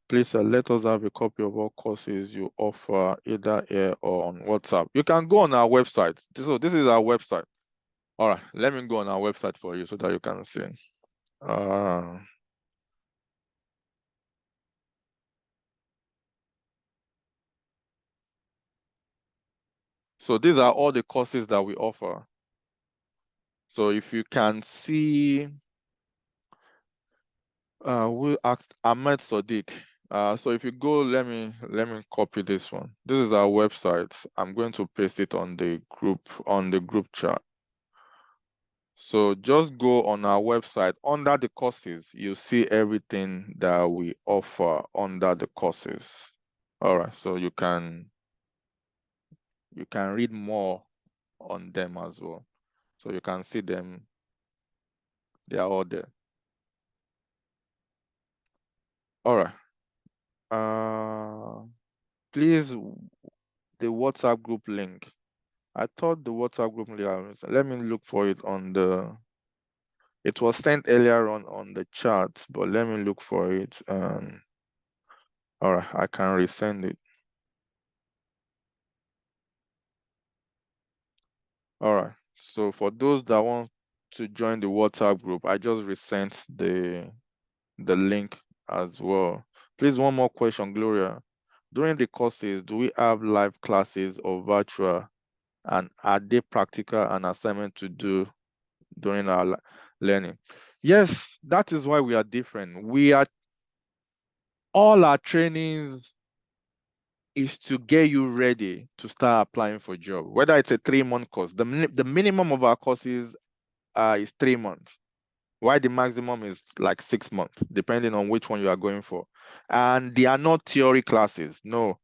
Please let us have a copy of all courses you offer either here or on WhatsApp. You can go on our website. So this is our website. All right, let me go on our website for you so that you can see. So these are all the courses that we offer. So if you can see, we asked Ahmed Sadiq. So if you go, let me copy this one. This is our website. I'm going to paste it on the group chat. So just go on our website. Under the courses, you see everything that we offer under the courses. All right, so you can read more on them as well. So you can see them. They are all there. All right. Please, the WhatsApp group link. I thought the WhatsApp group link, let me look for it on the, it was sent earlier on the chat, but let me look for it. All right, I can resend it. All right. So for those that want to join the WhatsApp group, I just resent the link as well. Please, one more question, Gloria. During the courses, do we have live classes or virtual? and are they practical and assignment to do during our learning? Yes, that is why we are different. All our trainings is to get you ready to start applying for job, whether it's a 3-month course. The minimum of our courses is 3 months, while the maximum is like 6 months, depending on which one you are going for. And they are not theory classes, no.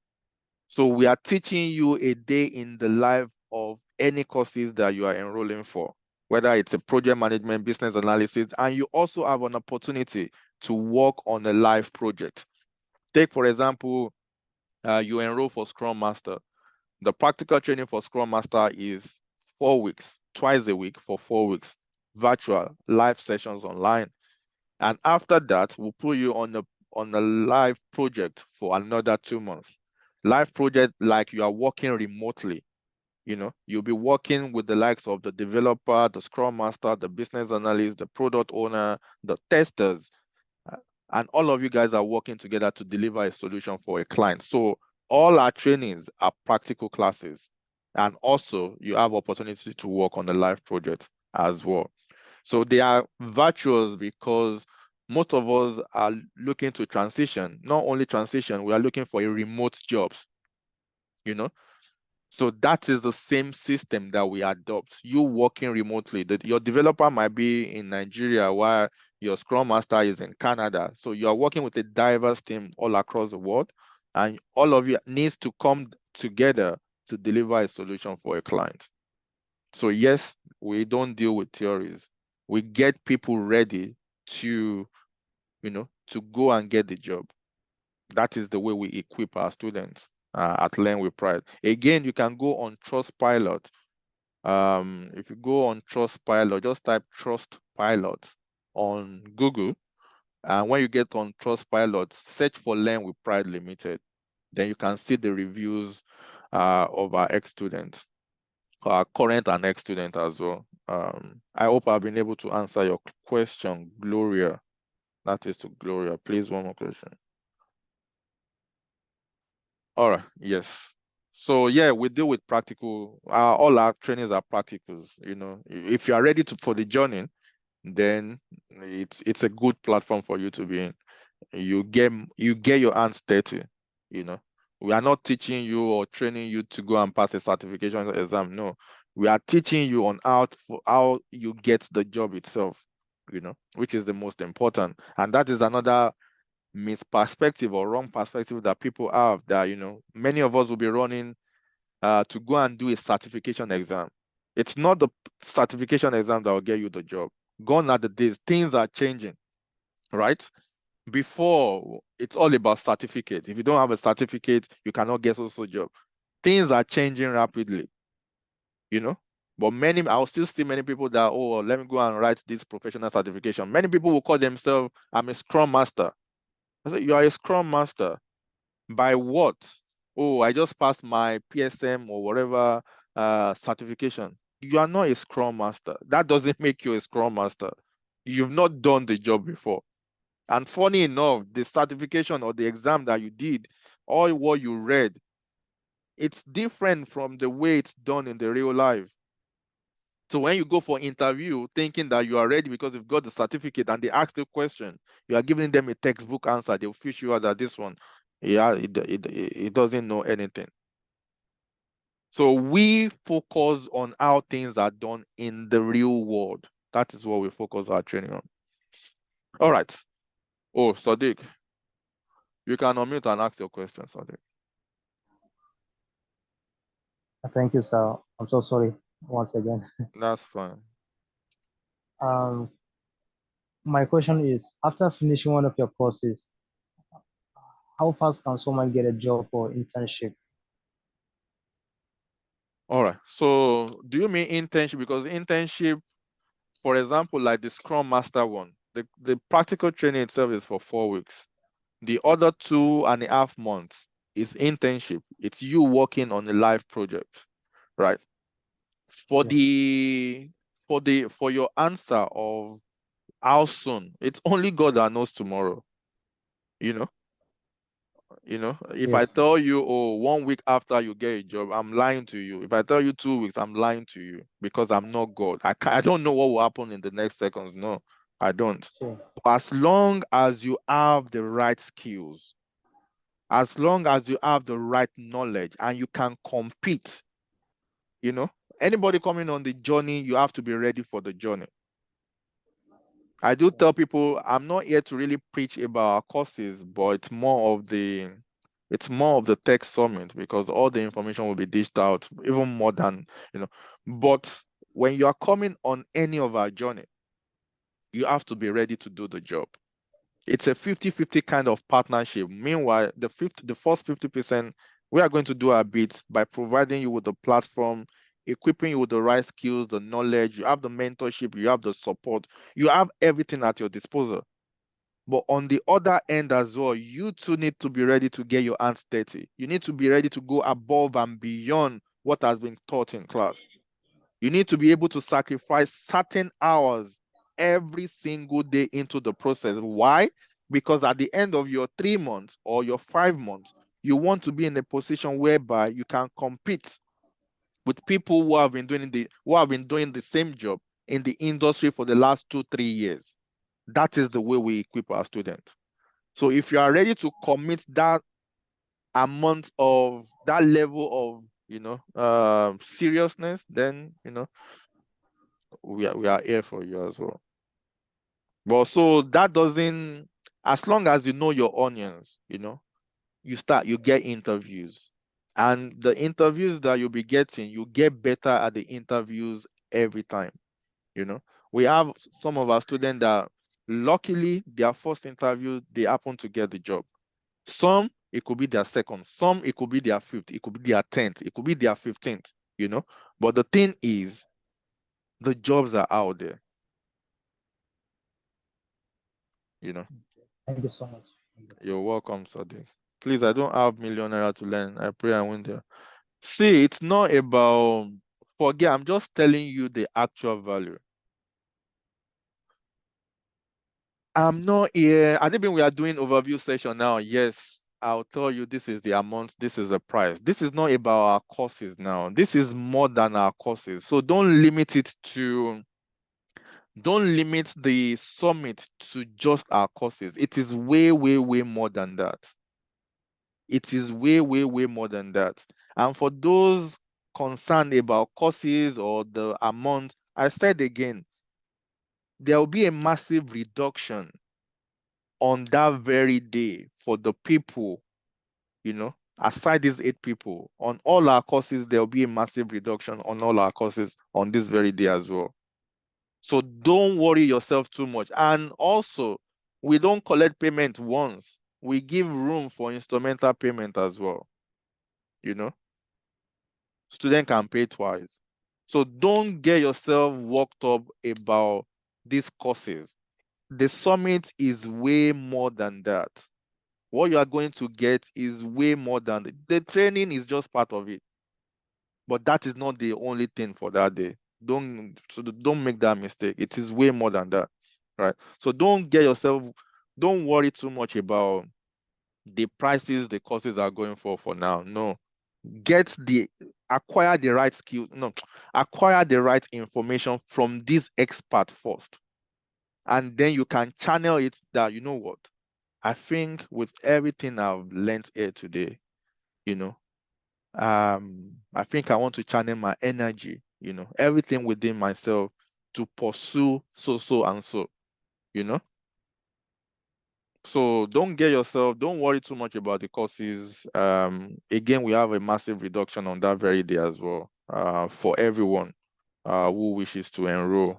So we are teaching you a day in the life of any courses that you are enrolling for, whether it's a project management, business analysis, and you also have an opportunity to work on a live project. Take, for example, you enroll for Scrum Master. The practical training for Scrum Master is 4 weeks, twice a week for 4 weeks, virtual, live sessions online. And after that, we'll put you on a live project for another 2 months. Live project like you are working remotely. You'll be working with the likes of the developer, the Scrum Master, the business analyst, the product owner, the testers, and all of you guys are working together to deliver a solution for a client. So all our trainings are practical classes. And also you have opportunity to work on the live project as well. So they are virtuous because most of us are looking to transition. Not only transition, we are looking for a remote jobs, you know. So that is the same system that we adopt. You working remotely. Your developer might be in Nigeria while your Scrum Master is in Canada. So you are working with a diverse team all across the world, and all of you needs to come together to deliver a solution for a client. So yes, we don't deal with theories. We get people ready to, to go and get the job. That is the way we equip our students at Learn with Pride. Again, you can go on Trustpilot. If you go on Trustpilot, just type Trustpilot on Google. And when you get on Trustpilot, search for Learn with Pride Limited. Then you can see the reviews of our ex-students, our current and ex-student as well. I hope I've been able to answer your question, Gloria. That is to Gloria. Please, one more question. All right, yes. So yeah, we deal with practical, all our trainings are practicals. If you are ready for the journey, then it's a good platform for you to be in. You get your hands dirty. We are not teaching you or training you to go and pass a certification exam. No, we are teaching you on how you get the job itself, which is the most important. And that is another misperspective or wrong perspective that people have, that many of us will be running to go and do a certification exam. It's not the certification exam that will get you the job. Gone are the days. Things are changing, right? Before, it's all about certificate. If you don't have a certificate, you cannot get also job. Things are changing rapidly, but I'll still see many people that, oh, let me go and write this professional certification. Many people will call themselves, I'm a Scrum Master. I said, you are a Scrum Master. By what? Oh, I just passed my PSM or whatever certification. You are not a Scrum Master. That doesn't make you a Scrum Master. You've not done the job before. And funny enough, the certification or the exam that you did, or what you read, it's different from the way it's done in the real life. So when you go for interview thinking that you are ready because you've got the certificate and they ask the question, you are giving them a textbook answer. They'll fish you out that this one, yeah, it doesn't know anything. So we focus on how things are done in the real world. That is what we focus our training on. All right. Oh, Sadiq, you can unmute and ask your question, Sadiq. Thank you, sir. I'm so sorry once again. That's fine. Um, my question is, after finishing one of your courses, how fast can someone get a job or internship? All right. So do you mean internship? Because internship, for example, like the Scrum Master one, the practical training itself is for 4 weeks. The other 2.5 months is internship. It's you working on a live project, right? For your answer of how soon, it's only God that knows tomorrow. If I Yes. tell you, oh, 1 week after you get a job, I'm lying to you. If I tell you 2 weeks, I'm lying to you because I'm not God. I don't know what will happen in the next seconds. No, I don't. Sure. As long as you have the right skills, as long as you have the right knowledge and you can compete, anybody coming on the journey, you have to be ready for the journey. I do tell people I'm not here to really preach about our courses, but it's more of the tech summit because all the information will be dished out even more than. But when you are coming on any of our journey, you have to be ready to do the job. It's a 50-50 kind of partnership. Meanwhile, the first 50%, we are going to do our bit by providing you with the platform, equipping you with the right skills, the knowledge, you have the mentorship, you have the support, you have everything at your disposal. But on the other end as well, you too need to be ready to get your hands dirty. You need to be ready to go above and beyond what has been taught in class. You need to be able to sacrifice certain hours every single day into the process. Why? Because at the end of your 3 months or your 5 months, you want to be in a position whereby you can compete with people who have been doing the same job in the industry for the last 2-3 years. That is the way we equip our students. So if you are ready to commit that amount of that level of seriousness, then we are here for you as well. But so that doesn't, as long as you know your onions, you get interviews. And the interviews that you'll be getting, you get better at the interviews every time. We have some of our students that luckily their first interview, they happen to get the job. Some, it could be their second. Some, it could be their fifth. It could be their 10th. It could be their 15th, But the thing is, the jobs are out there, you know. Thank you so much. You're welcome, Sadiq. Please, I don't have millionaire to learn. I pray I win there. See, it's not about forget. I'm just telling you the actual value. I'm not here. I think we are doing overview session now. Yes, I'll tell you this is the amount, this is the price. This is not about our courses now. This is more than our courses. So don't limit the summit to just our courses. It is way, way, way more than that. It is way, way, way more than that. And for those concerned about courses or the amount, I said again, there will be a massive reduction on that very day for the people, aside these 8 people. On all our courses, there will be a massive reduction on all our courses on this very day as well. So don't worry yourself too much. And also, we don't collect payment once. We give room for instrumental payment as well. Student can pay twice. So don't get yourself worked up about these courses. The summit is way more than that. What you are going to get is way more than the training is just part of it. But that is not the only thing for that day. Don't make that mistake. It is way more than that. Right? So don't worry too much about the prices the courses are going for now. No. Acquire the right skills. No, acquire the right information from this expert first. And then you can channel it that, you know what? I think with everything I've learned here today, I think I want to channel my energy, everything within myself to pursue so and so, you know. So don't worry too much about the courses. Again, we have a massive reduction on that very day as well, for everyone who wishes to enroll.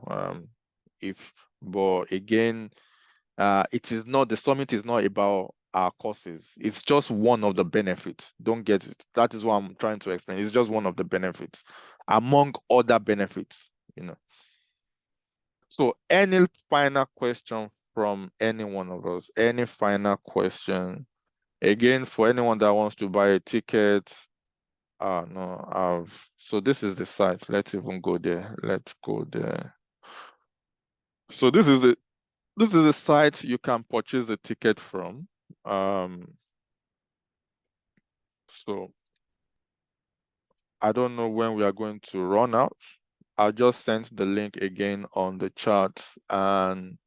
But again, the summit is not about our courses. It's just one of the benefits. Don't get it. That is what I'm trying to explain. It's just one of the benefits among other benefits. So any final question from any one of us? Any final question? Again, for anyone that wants to buy a ticket, no, so this is the site. Let's even go there. Let's go there. So this is the site you can purchase a ticket from. So I don't know when we are going to run out. I'll just send the link again on the chat, and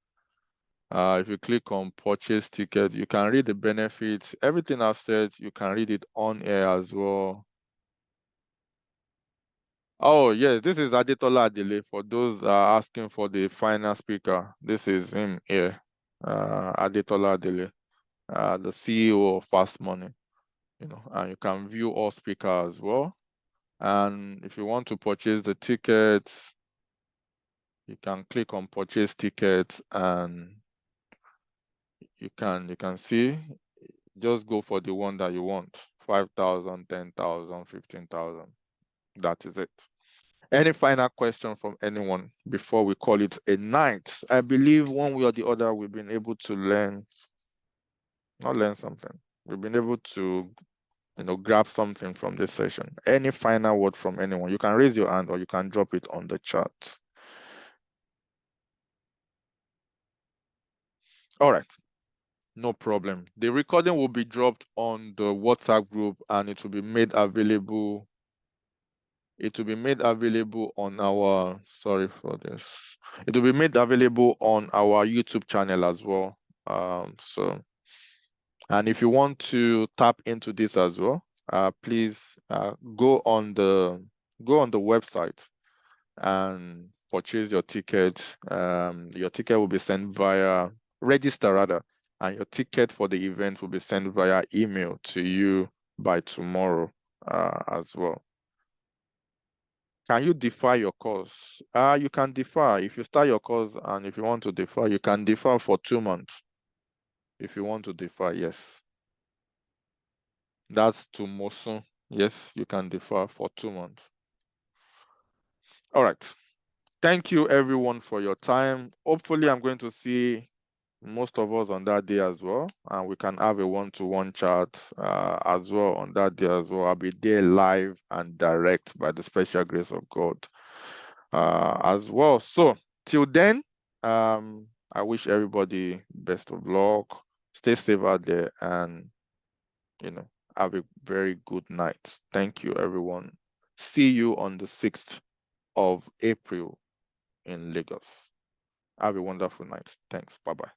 if you click on purchase ticket, you can read the benefits. Everything I've said, you can read it on air as well. Oh, yes, this is Adetola Adele. For those asking for the final speaker, this is him here, Adetola Adele, the CEO of Fast Money. And you can view all speakers as well. And if you want to purchase the tickets, you can click on purchase tickets, and you can see, just go for the one that you want. 5,000, 10,000, 15,000. That is it. Any final question from anyone before we call it a night? I believe one way or the other, we've been able to not learn something. We've been able to, grab something from this session. Any final word from anyone? You can raise your hand or you can drop it on the chat. All right. No problem. The recording will be dropped on the WhatsApp group, and it will be made available. It will be made available on our, sorry for this. It will be made available on our YouTube channel as well. And if you want to tap into this as well, please go on the website and purchase your ticket. Your ticket will be sent via register rather, and your ticket for the event will be sent via email to you by tomorrow as well. Can you defer your course? You can defer. If you start your course and if you want to defer, you can defer for 2 months. If you want to defer, yes. That's to Mosun. Yes, you can defer for 2 months. All right. Thank you everyone for your time. Hopefully I'm going to see most of us on that day as well, and we can have a one-to-one chat as well on that day as well. I'll be there live and direct by the special grace of God as well. So till then, I wish everybody best of luck. Stay safe out there, and have a very good night. Thank you, everyone. See you on the 6th of April in Lagos. Have a wonderful night. Thanks. Bye-bye.